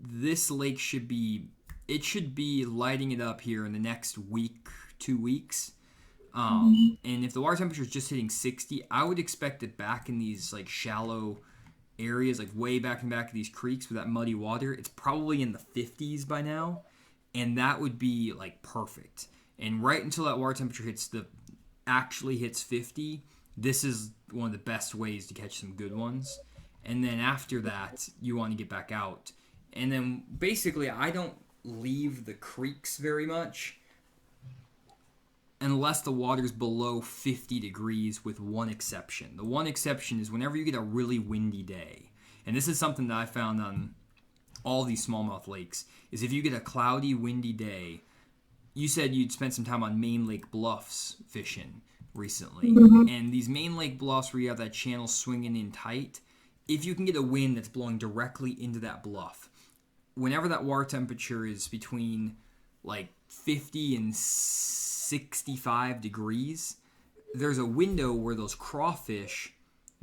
this lake should be lighting it up here in the next week, 2 weeks. And if the water temperature is just hitting 60, I would expect it back in these like shallow areas, like way back in back of these creeks with that muddy water, it's probably in the 50s by now, and that would be like perfect. And right until that water temperature actually hits 50, this is one of the best ways to catch some good ones. And then after that, you want to get back out. And then basically, I don't leave the creeks very much unless the water's below 50 degrees, with one exception. The one exception is whenever you get a really windy day. And this is something that I found on all these smallmouth lakes, is if you get a cloudy, windy day. You said you'd spent some time on Main Lake Bluffs fishing recently. And these Main Lake Bluffs where you have that channel swinging in tight, if you can get a wind that's blowing directly into that bluff, whenever that water temperature is between like 50 and 65 degrees, there's a window where those crawfish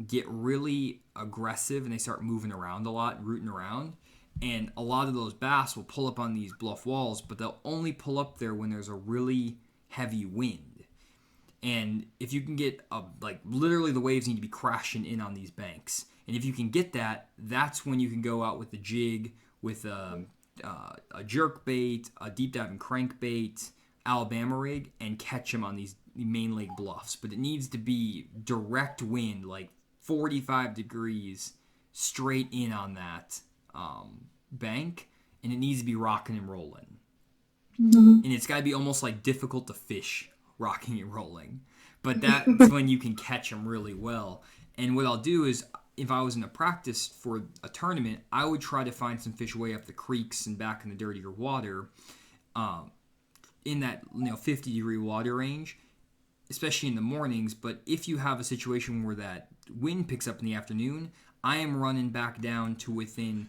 get really aggressive and they start moving around a lot, rooting around. And a lot of those bass will pull up on these bluff walls, but they'll only pull up there when there's a really heavy wind. And if you can get literally the waves need to be crashing in on these banks. And if you can get that, that's when you can go out with the jig, with a jerk bait, a deep diving crankbait, Alabama rig, and catch them on these Main Lake Bluffs. But it needs to be direct wind, like 45 degrees straight in on that bank, and it needs to be rocking and rolling. And it's got to be almost like difficult to fish rocking and rolling, but that's when you can catch them really well. And what I'll do is, if I was in a practice for a tournament, I would try to find some fish way up the creeks and back in the dirtier water, in that 50 degree water range, especially in the mornings. But if you have a situation where that wind picks up in the afternoon, I am running back down to within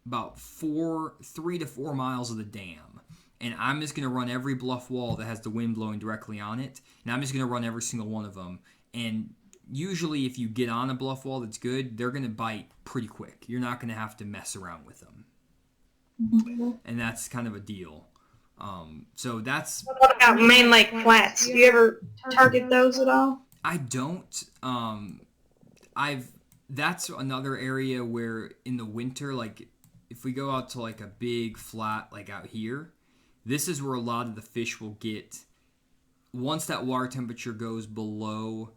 about 3 to 4 miles of the dam. And I'm just going to run every bluff wall that has the wind blowing directly on it. And I'm just going to run every single one of them. And usually if you get on a bluff wall that's good, they're going to bite pretty quick. You're not going to have to mess around with them. And that's kind of a deal. So that's... What about Main Lake Flats? Do you ever target those at all? I don't. That's another area where in the winter, like if we go out to like a big flat like out here, this is where a lot of the fish will get once that water temperature goes below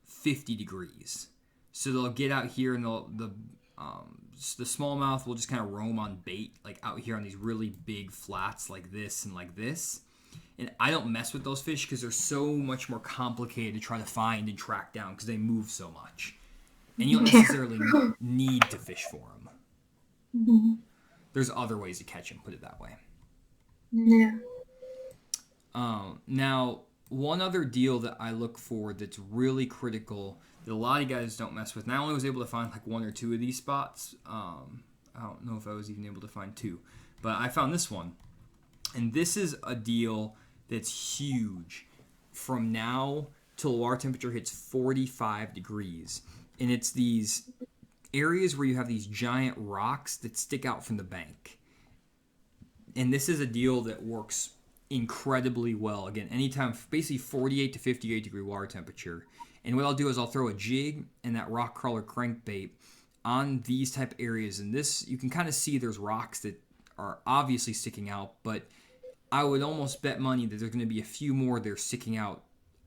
50 degrees. So they'll get out here and the smallmouth will just kind of roam on bait, like out here on these really big flats like this and like this. And I don't mess with those fish because they're so much more complicated to try to find and track down because they move so much. And you don't necessarily need to fish for them. There's other ways to catch them, put it that way. Yeah. Now, one other deal that I look for that's really critical that a lot of guys don't mess with, and I only was able to find like 1 or 2 of these spots. I don't know if I was even able to find 2, but I found this one. And this is a deal that's huge from now till water temperature hits 45 degrees. And it's these areas where you have these giant rocks that stick out from the bank. And this is a deal that works incredibly well. Again, anytime, basically 48 to 58 degree water temperature. And what I'll do is I'll throw a jig and that rock crawler crankbait on these type areas. And this, you can kind of see there's rocks that are obviously sticking out, but I would almost bet money that there's going to be a few more that are sticking out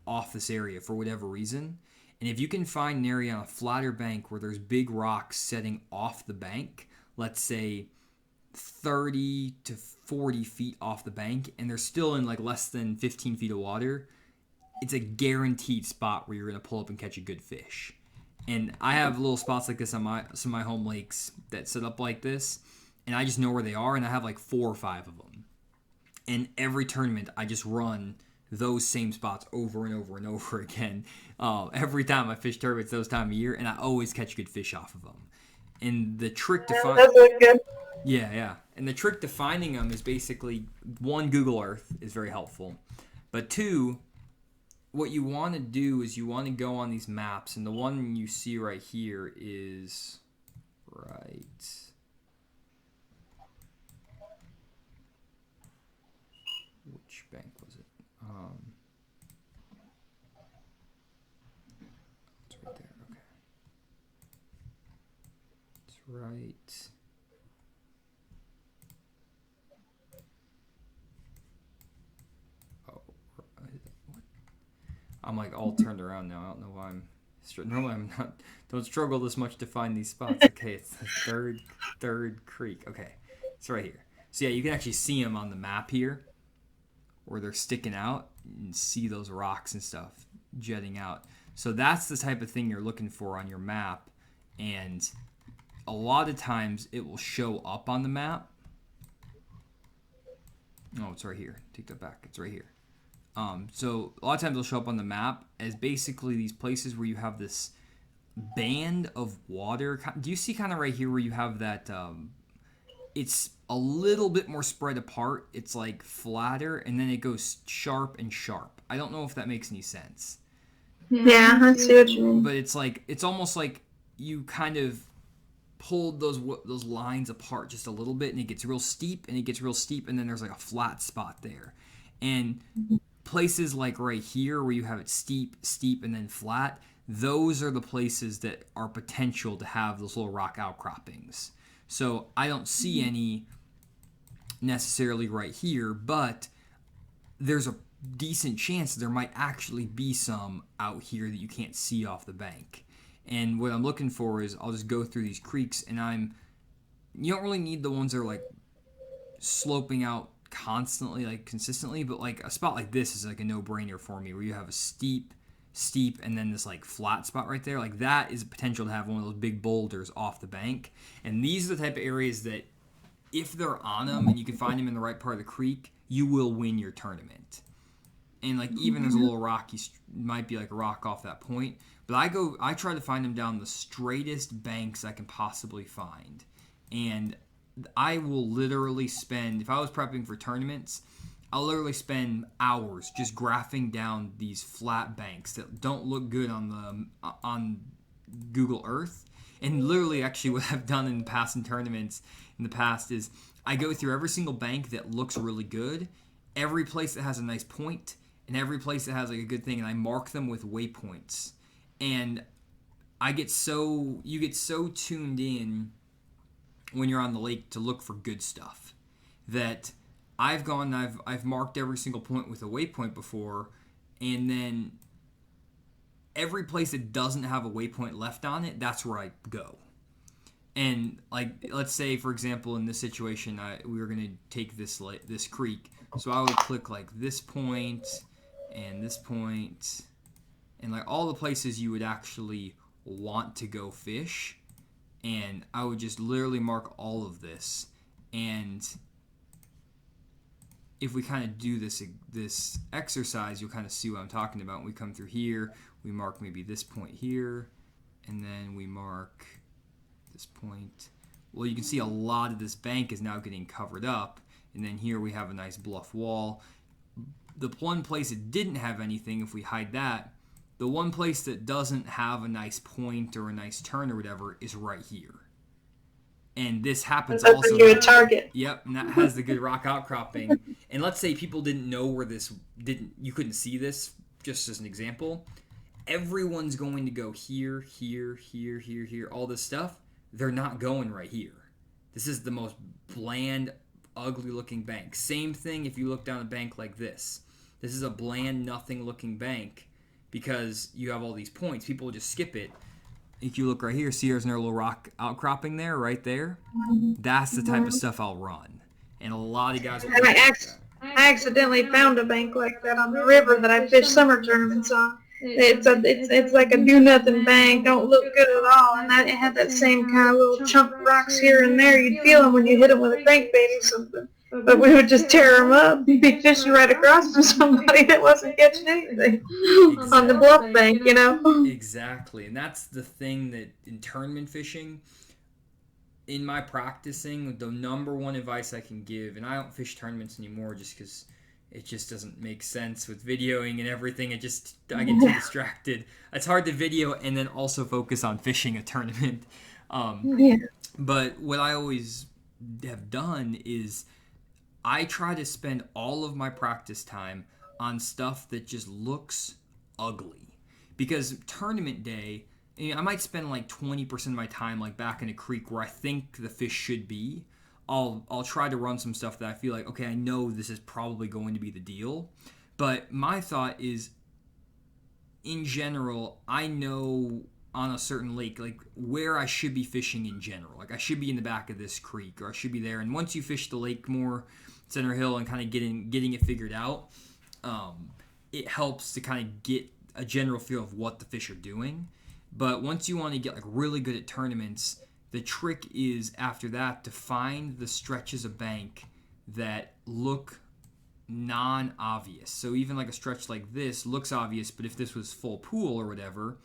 off this area for whatever reason. And if you can find an area on a flatter bank where there's big rocks setting off the bank, let's say 30 to 40 feet off the bank, and they're still in like less than 15 feet of water, it's a guaranteed spot where you're going to pull up and catch a good fish. And I have little spots like this on some of my home lakes that set up like this, and I just know where they are, and I have like 4 or 5 of them. And every tournament, I just run those same spots over and over and over again. Every time I fish tournaments those time of year, and I always catch good fish off of them. And the trick to find... That's really good. Yeah. And the trick to finding them is basically, 1, Google Earth is very helpful. But 2, what you want to do is you want to go on these maps, and the one you see right here is right... Which bank was it? It's right there, okay. It's right... I'm like all turned around now. I don't know why I'm... Normally I'm not... Don't struggle this much to find these spots. Okay, it's the third creek. Okay, it's right here. So yeah, you can actually see them on the map here, where they're sticking out, and see those rocks and stuff jetting out. So that's the type of thing you're looking for on your map, and a lot of times it will show up on the map. Oh, it's right here. Take that back. It's right here. So a lot of times it'll show up on the map as basically these places where you have this band of water. Do you see kind of right here where you have that, it's a little bit more spread apart. It's like flatter, and then it goes sharp and sharp. I don't know if that makes any sense. Yeah, I see what you mean. But it's like, it's almost like you kind of pulled those lines apart just a little bit, and it gets real steep, and then there's like a flat spot there. And places like right here where you have it steep, and then flat, those are the places that are potential to have those little rock outcroppings. So I don't see any necessarily right here, but there's a decent chance there might actually be some out here that you can't see off the bank. And what I'm looking for is I'll just go through these creeks, and you don't really need the ones that are like sloping out constantly, like consistently, but like a spot like this is like a no-brainer for me, where you have a steep, and then this like flat spot right there. Like that is a potential to have one of those big boulders off the bank. And these are the type of areas that if they're on them and you can find them in the right part of the creek, you will win your tournament. And like even there's a little rocky, might be like a rock off that point, but I try to find them down the straightest banks I can possibly find. And I will literally spend, if I was prepping for tournaments, I'll literally spend hours just graphing down these flat banks that don't look good on Google Earth. And literally, actually, what I've done in tournaments in the past is I go through every single bank that looks really good, every place that has a nice point, and every place that has like a good thing, and I mark them with waypoints. And you get so tuned in when you're on the lake to look for good stuff that I've marked every single point with a waypoint before, and then every place that doesn't have a waypoint left on it, that's where I go. And like, let's say for example in this situation, we were going to take this creek, so I would click like this point and like all the places you would actually want to go fish. And I would just literally mark all of this. And if we kind of do this exercise, you'll kind of see what I'm talking about. When we come through here, we mark maybe this point here, and then we mark this point. Well, you can see a lot of this bank is now getting covered up. And then here we have a nice bluff wall. The one place it didn't have anything, if we hide that, the one place that doesn't have a nice point or a nice turn or whatever is right here. And this happens That's also. a good target. Yep, and that has the good rock outcropping. And let's say people didn't know where this you couldn't see this, just as an example. Everyone's going to go here, here, here, here, here, all this stuff. They're not going right here. This is the most bland, ugly looking bank. Same thing if you look down a bank like this. This is a bland, nothing looking bank because you have all these points. People will just skip it. If you look right here, see there's another little rock outcropping there, right there? That's the type of stuff I'll run. And a lot of guys will And I accidentally found a bank like that on the river that I fished summer tournaments on. It's like a do nothing bank, don't look good at all, and it had that same kind of little chunk of rocks here and there. You'd feel them when you hit them with a crankbait or something. But we would just tear them up, be fishing right across from somebody that wasn't catching anything on the bluff bank, you know. Exactly, and that's the thing that in tournament fishing, in my practicing, the number one advice I can give, and I don't fish tournaments anymore just because it just doesn't make sense with videoing and everything. I get too distracted. It's hard to video and then also focus on fishing a tournament. But what I always have done is I try to spend all of my practice time on stuff that just looks ugly. Because tournament day, I might spend like 20% of my time like back in a creek where I think the fish should be. I'll try to run some stuff that I feel like, okay, I know this is probably going to be the deal. But my thought is, in general, I know on a certain lake, like where I should be fishing in general. Like I should be in the back of this creek, or I should be there. And once you fish the lake more, Center Hill, and kind of getting it figured out, it helps to kind of get a general feel of what the fish are doing. But once you want to get like really good at tournaments, the trick is after that to find the stretches of bank that look non-obvious. So even like a stretch like this looks obvious, but if this was full pool or whatever,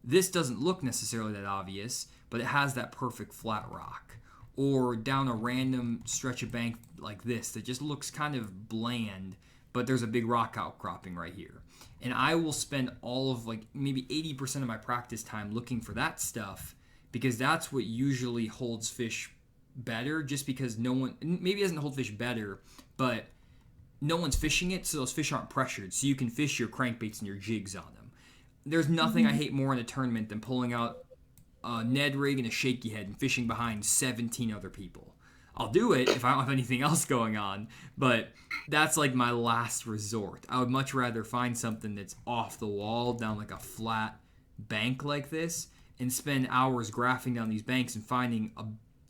this doesn't look necessarily that obvious, but it has that perfect flat rock. Or down a random stretch of bank like this that just looks kind of bland, but there's a big rock outcropping right here. And I will spend all of like maybe 80% of my practice time looking for that stuff, because that's what usually holds fish better, just because no one, maybe it doesn't hold fish better, but no one's fishing it, so those fish aren't pressured, so you can fish your crankbaits and your jigs on them. There's nothing I hate more in a tournament than pulling out a Ned rig and a shaky head and fishing behind 17 other people. I'll do it if I don't have anything else going on, but that's like my last resort. I would much rather find something that's off the wall down like a flat bank like this and spend hours graphing down these banks and finding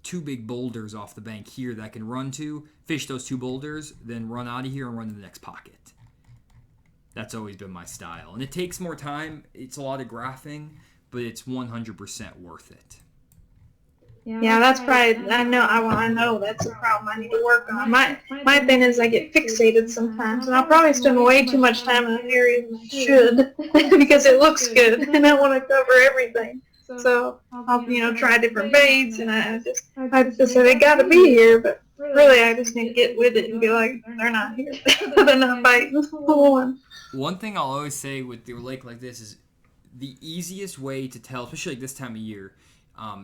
two big boulders off the bank here that I can run to, fish those two boulders, then run out of here and run to the next pocket. That's always been my style. And it takes more time. It's a lot of graphing, but it's 100% worth it. Yeah, that's probably, I know that's a problem I need to work on. My thing is I get fixated sometimes, and I'll probably spend way too much time in an area than I should because it looks good, and I want to cover everything. So I'll, try different baits, and I just say they got to be here, but really I just need to get with it and be like, they're not here. They're not biting. One thing I'll always say with your lake like this is the easiest way to tell, especially like this time of year,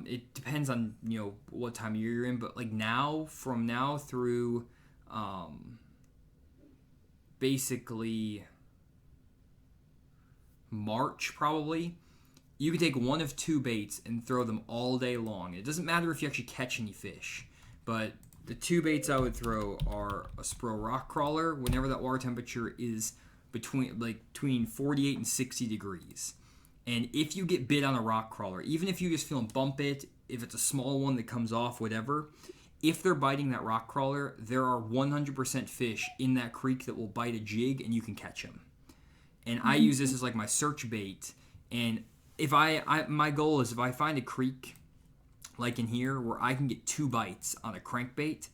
it depends on what time of year you're in, but like from now through basically March probably, you can take one of two baits and throw them all day long. It doesn't matter if you actually catch any fish, but the two baits I would throw are a Spro rock crawler whenever that water temperature is between 48 and 60 degrees. And if you get bit on a rock crawler, even if you just feel them bump it, if it's a small one that comes off, whatever, if they're biting that rock crawler, there are 100% fish in that creek that will bite a jig and you can catch them. And I use this as like my search bait. And if my goal is if I find a creek like in here where I can get 2 bites on a crankbait,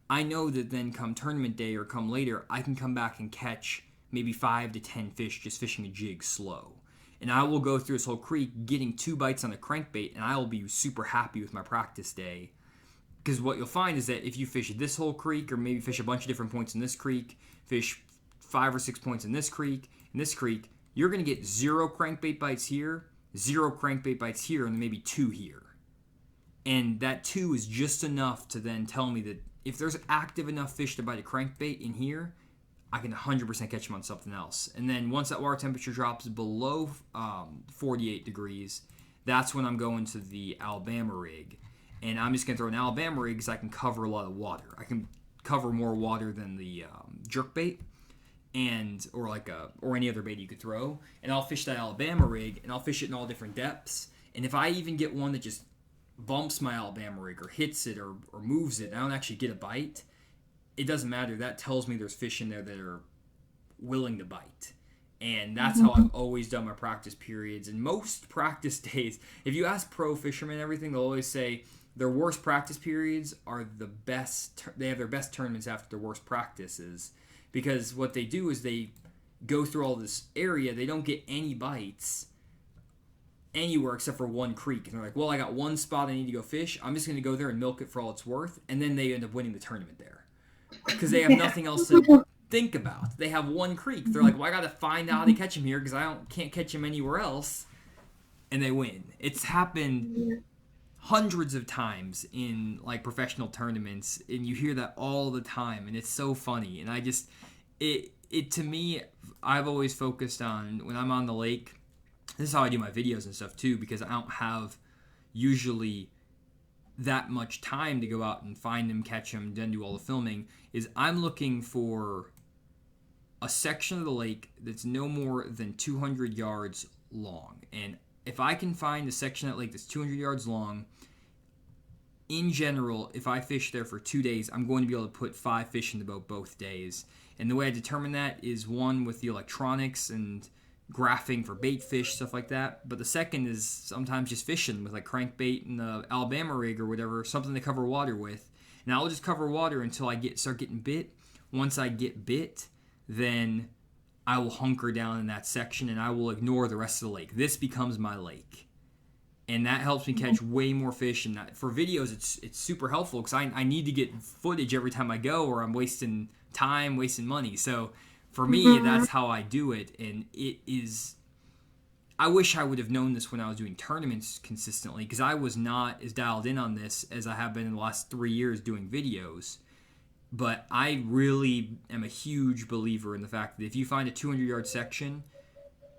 I know that then come tournament day or come later, I can come back and catch maybe 5 to 10 fish just fishing a jig slow. And I will go through this whole creek getting 2 bites on a crankbait, and I will be super happy with my practice day. Because what you'll find is that if you fish this whole creek, or maybe fish a bunch of different points in this creek, fish 5 or 6 points in this creek, you're going to get 0 crankbait bites here, 0 crankbait bites here, and maybe 2 here. And that 2 is just enough to then tell me that if there's active enough fish to bite a crankbait in here, I can 100% catch them on something else. And then once that water temperature drops below 48 degrees, that's when I'm going to the Alabama rig. And I'm just going to throw an Alabama rig because I can cover a lot of water. I can cover more water than the jerkbait or any other bait you could throw. And I'll fish that Alabama rig, and I'll fish it in all different depths. And if I even get one that just bumps my Alabama rig or hits it or moves it, and I don't actually get a bite, it doesn't matter. That tells me there's fish in there that are willing to bite. And that's how I've always done my practice periods. And most practice days, if you ask pro fishermen and everything, they'll always say their worst practice periods are the best. They have their best tournaments after their worst practices. Because what they do is they go through all this area. They don't get any bites anywhere except for one creek. And they're like, well, I got one spot I need to go fish. I'm just going to go there and milk it for all it's worth. And then they end up winning the tournament there. Because they have nothing else to think about. They have one creek. They're like, well, I got to find out how to catch him here because can't catch him anywhere else. And they win. It's happened hundreds of times in like professional tournaments, and you hear that all the time, and it's so funny. And I just, it to me, I've always focused on when I'm on the lake. This is how I do my videos and stuff too, because I don't have usually that much time to go out and find them, catch them, then do all the filming. Is I'm looking for a section of the lake that's no more than 200 yards long. And if I can find a section of that lake that's 200 yards long, in general, if I fish there for 2 days, I'm going to be able to put 5 fish in the boat both days. And the way I determine that is, one, with the electronics and graphing for bait fish, stuff like that. But the second is sometimes just fishing with like crankbait and the Alabama rig or whatever, something to cover water with. And I'll just cover water until I start getting bit. Once I get bit, then I will hunker down in that section and I will ignore the rest of the lake. This becomes my lake. And that helps me catch way more fish. And for videos, it's super helpful because I need to get footage every time I go, or I'm wasting time, wasting money. So for me, that's how I do it. And it is, I wish I would have known this when I was doing tournaments consistently, because I was not as dialed in on this as I have been in the last 3 years doing videos. But I really am a huge believer in the fact that if you find a 200-yard section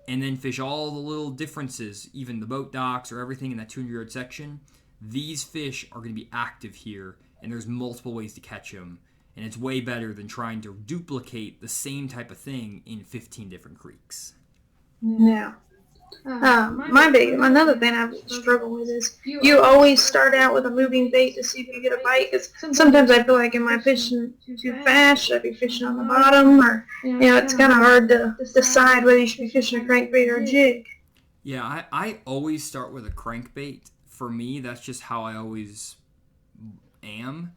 and then fish all the little differences, even the boat docks or everything in that 200-yard section, these fish are going to be active here, and there's multiple ways to catch them. And it's way better than trying to duplicate the same type of thing in 15 different creeks. Yeah. Another thing I've struggled with is you always start out with a moving bait to see if you get a bite. Because sometimes I feel like, am I fishing too fast? Should I be fishing on the bottom? Or, it's kind of hard to decide whether you should be fishing a crankbait or a jig. Yeah, I always start with a crankbait. For me, that's just how I always am.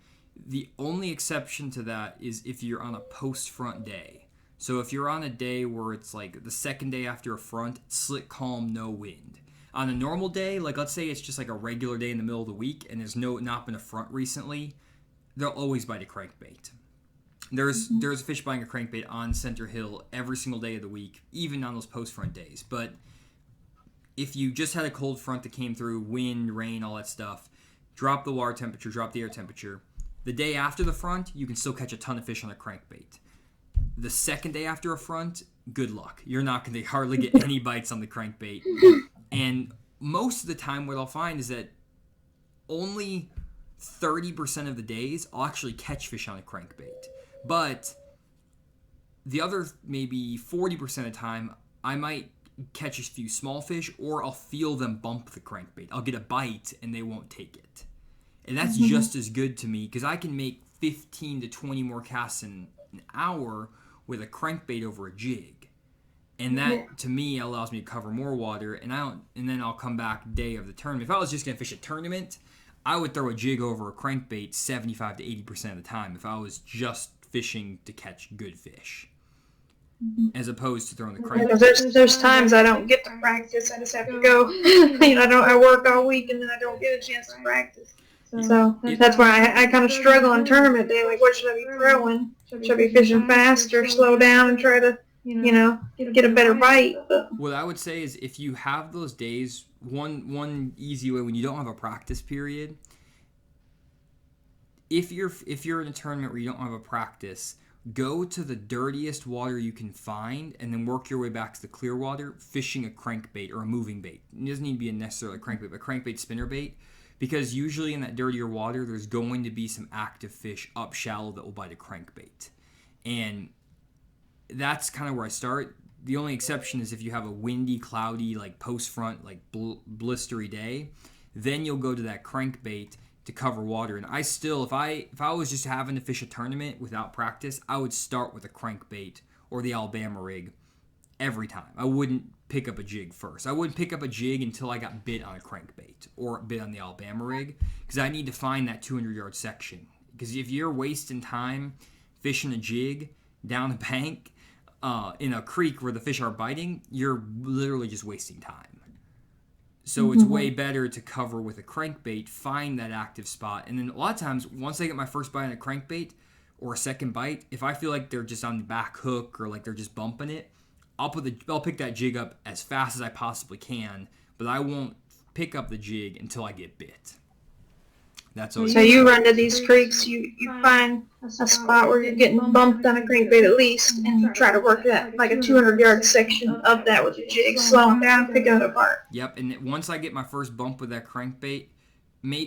The only exception to that is if you're on a post-front day. So if you're on a day where it's like the second day after a front, slick, calm, no wind. On a normal day, like let's say it's just like a regular day in the middle of the week and there's not been a front recently, they'll always bite a crankbait. There's a fish biting a crankbait on Center Hill every single day of the week, even on those post-front days. But if you just had a cold front that came through, wind, rain, all that stuff, drop the water temperature, drop the air temperature, the day after the front, you can still catch a ton of fish on a crankbait. The second day after a front, good luck. You're not going to hardly get any bites on the crankbait. And most of the time what I'll find is that only 30% of the days I'll actually catch fish on a crankbait. But the other maybe 40% of the time, I might catch a few small fish, or I'll feel them bump the crankbait. I'll get a bite and they won't take it. And that's just as good to me, because I can make 15 to 20 more casts in an hour with a crankbait over a jig. And that, to me, allows me to cover more water, and then I'll come back day of the tournament. If I was just going to fish a tournament, I would throw a jig over a crankbait 75 to 80% of the time if I was just fishing to catch good fish, as opposed to throwing the crankbait. There's times I don't get to practice. I just have to go. I work all week, and then I don't get a chance to practice. So that's why I kind of struggle on tournament day. Like, what should I be throwing? Should I be fishing fast or slow down and try to, get a better bite? But what I would say is if you have those days one easy way when you don't have a practice period, if you're in a tournament where you don't have a practice, go to the dirtiest water you can find and then work your way back to the clear water, fishing a crankbait or a moving bait. It doesn't need to be necessarily a crankbait, but crankbait spinnerbait, because usually in that dirtier water, there's going to be some active fish up shallow that will bite a crankbait. And that's kind of where I start. The only exception is if you have a windy, cloudy, like post-front, like blistery day, then you'll go to that crankbait to cover water. And I still, if I was just having to fish a tournament without practice, I would start with a crankbait or the Alabama rig every time. I wouldn't pick up a jig first. I wouldn't pick up a jig until I got bit on a crankbait or bit on the Alabama rig, because I need to find that 200-yard section. Because if you're wasting time fishing a jig down a bank in a creek where the fish are biting, you're literally just wasting time. So it's way better to cover with a crankbait, find that active spot. And then a lot of times, once I get my first bite on a crankbait or a second bite, if I feel like they're just on the back hook or like they're just bumping it, I'll pick that jig up as fast as I possibly can, but I won't pick up the jig until I get bit. That's always. So you run to these creeks, you find a spot where you're getting bumped on a crankbait at least, and you try to work that like a 200-yard section of that with a jig, slowing down, picking it apart. Yep, and once I get my first bump with that crankbait,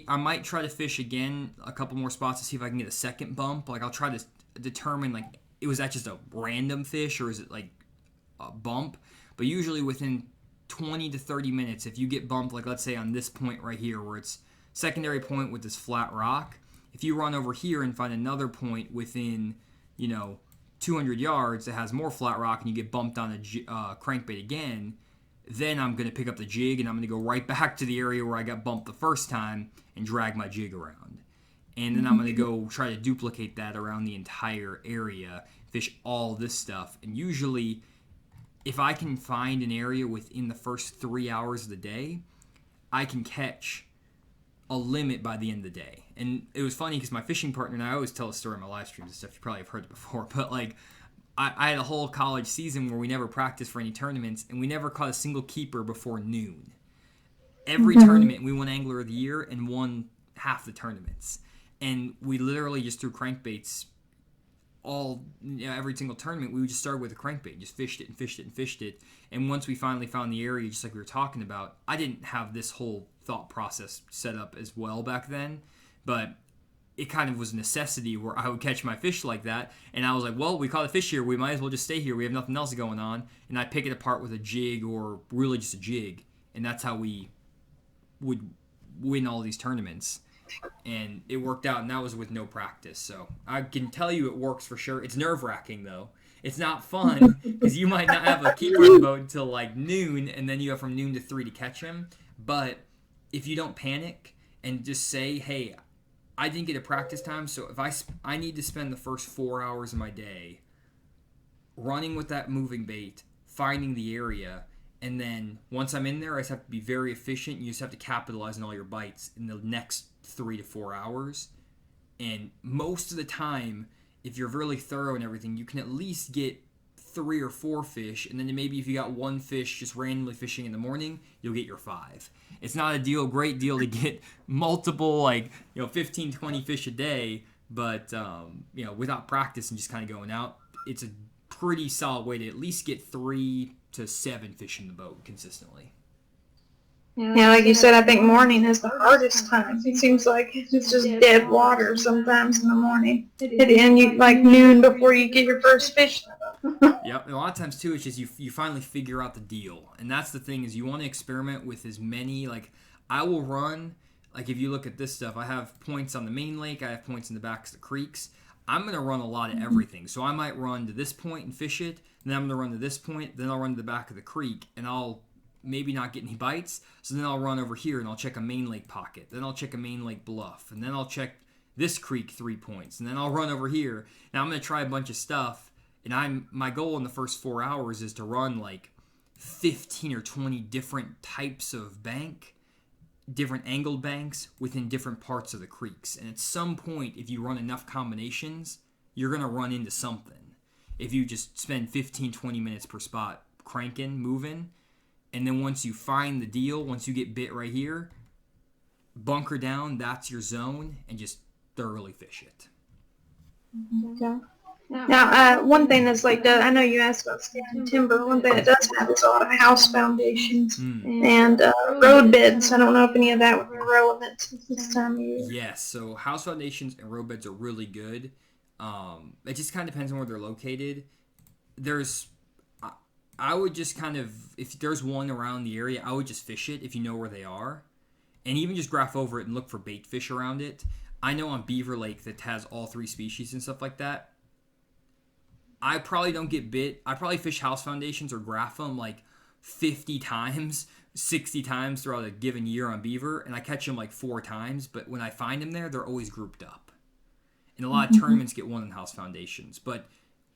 I might try to fish again a couple more spots to see if I can get a second bump. Like I'll try to determine like, was that just a random fish or is it like a bump? But usually within 20 to 30 minutes, if you get bumped, like let's say on this point right here where it's secondary point with this flat rock, if you run over here and find another point within 200 yards that has more flat rock and you get bumped on a crankbait again, then I'm going to pick up the jig and I'm going to go right back to the area where I got bumped the first time and drag my jig around. And then I'm going to go try to duplicate that around the entire area, fish all this stuff. And usually, if I can find an area within the first 3 hours of the day, I can catch a limit by the end of the day. And it was funny because my fishing partner, and I always tell a story in my live streams and stuff, you probably have heard it before, but like I had a whole college season where we never practiced for any tournaments and we never caught a single keeper before noon. Every tournament we won Angler of the Year and won half the tournaments. And we literally just threw crankbaits every single tournament. We would just start with a crankbait, just fished it and fished it and fished it. And once we finally found the area, just like we were talking about, I didn't have this whole thought process set up as well back then, but it kind of was a necessity where I would catch my fish like that, and I was like, well, we caught a fish here, we might as well just stay here, we have nothing else going on, and I pick it apart with a jig or really just a jig, and that's how we would win all these tournaments. And it worked out, and that was with no practice. So I can tell you it works for sure. It's nerve-wracking, though. It's not fun because you might not have a keeper in the boat until like noon, and then you have from noon to 3 to catch him. But if you don't panic and just say, hey, I didn't get a practice time, so if I need to spend the first 4 hours of my day running with that moving bait, finding the area, and then once I'm in there, I just have to be very efficient. You just have to capitalize on all your bites in the next 3 to 4 hours. And most of the time, if you're really thorough and everything, you can at least get 3 or 4 fish, and then maybe if you got one fish just randomly fishing in the morning, you'll get your 5. It's not a great deal to get multiple 15, 20 fish a day, but without practice and just kind of going out, it's a pretty solid way to at least get 3 to 7 fish in the boat consistently. Yeah, like you said, I think morning is the hardest time. It seems like it's just dead water sometimes in the morning. And you like noon before you get your first fish. Yep, and a lot of times too, it's just you finally figure out the deal, and that's the thing is you want to experiment with as many. Like I will run, like if you look at this stuff, I have points on the main lake, I have points in the backs of the creeks. I'm gonna run a lot of everything, so I might run to this point and fish it, and then I'm gonna run to this point, then I'll run to the back of the creek, and I'll maybe not get any bites. So then I'll run over here and I'll check a main lake pocket, then I'll check a main lake bluff, and then I'll check this creek 3 points, and then I'll run over here. Now I'm gonna try a bunch of stuff. And my goal in the first 4 hours is to run like 15 or 20 different types of different angled banks within different parts of the creeks. And at some point, if you run enough combinations, you're going to run into something. If you just spend 15, 20 minutes per spot cranking, moving, And then once you find the deal, once you get bit right here, bunker down, that's your zone, and just thoroughly fish it. Okay. Now, one thing that's like, I know you asked about skipping timber. One thing it does have is a lot of house foundations and road beds. I don't know if any of that would be relevant this time of year. Yes, so house foundations and road beds are really good. It just kind of depends on where they're located. I would just kind of, if there's one around the area, I would just fish it if you know where they are. And even just graph over it and look for bait fish around it. I know on Beaver Lake that has all 3 species and stuff like that. I probably don't get bit. I probably fish house foundations or graph them like 50 times, 60 times throughout a given year on beaver, and I catch them like 4 times. But when I find them there, they're always grouped up. And a lot of tournaments get one in house foundations. But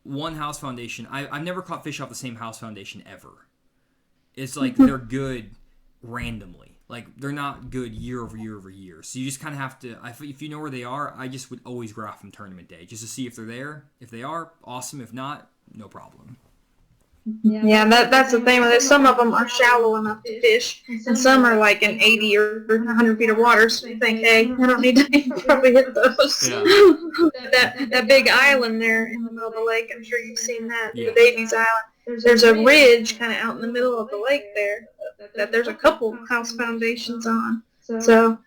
one house foundation, I've never caught fish off the same house foundation ever. It's like they're good randomly. Like, they're not good year over year over year. So you just kind of have to, if you know where they are, I just would always graph them tournament day just to see if they're there. If they are, awesome. If not, no problem. Yeah, that's the thing with it. Some of them are shallow enough to fish, and some are like in 80 or 100 feet of water, so you think, hey, I don't need to probably hit those. Yeah. that big island there in the middle of the lake, I'm sure you've seen that, Yeah. the Davies Island. There's a ridge kind of out in the middle of the lake there that there's a couple house foundations on. So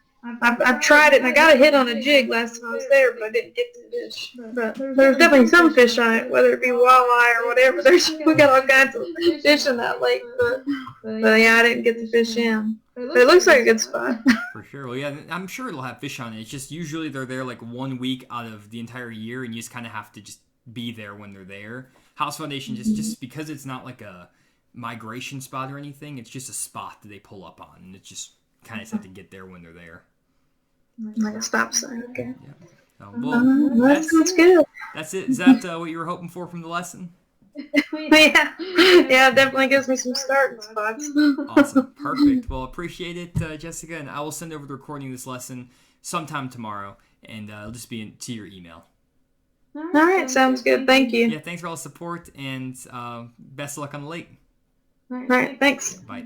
I've tried it, and I got a hit on a jig last time I was there, but I didn't get the fish. But there's definitely some fish on it, whether it be walleye or whatever. We got all kinds of fish in that lake, but yeah, I didn't get the fish in. But it looks like a good spot. For sure. Well, yeah, I'm sure it'll have fish on it. It's just usually they're there like 1 week out of the entire year, and you just kind of have to just be there when they're there. House foundation, just because it's not like a migration spot or anything, it's just a spot that they pull up on, and it's just kind of have to get there when they're there. Like a stop sign, okay. Yeah. Well, sounds good. That's it. Is that what you were hoping for from the lesson? Yeah, it definitely gives me some starting spots. Awesome. Perfect. Well, appreciate it, Jessica, and I will send over the recording of this lesson sometime tomorrow, and it'll just be to your email. All right, sounds good. Thank you. Yeah, thanks for all the support, and best of luck on the lake. All right, thanks. Bye.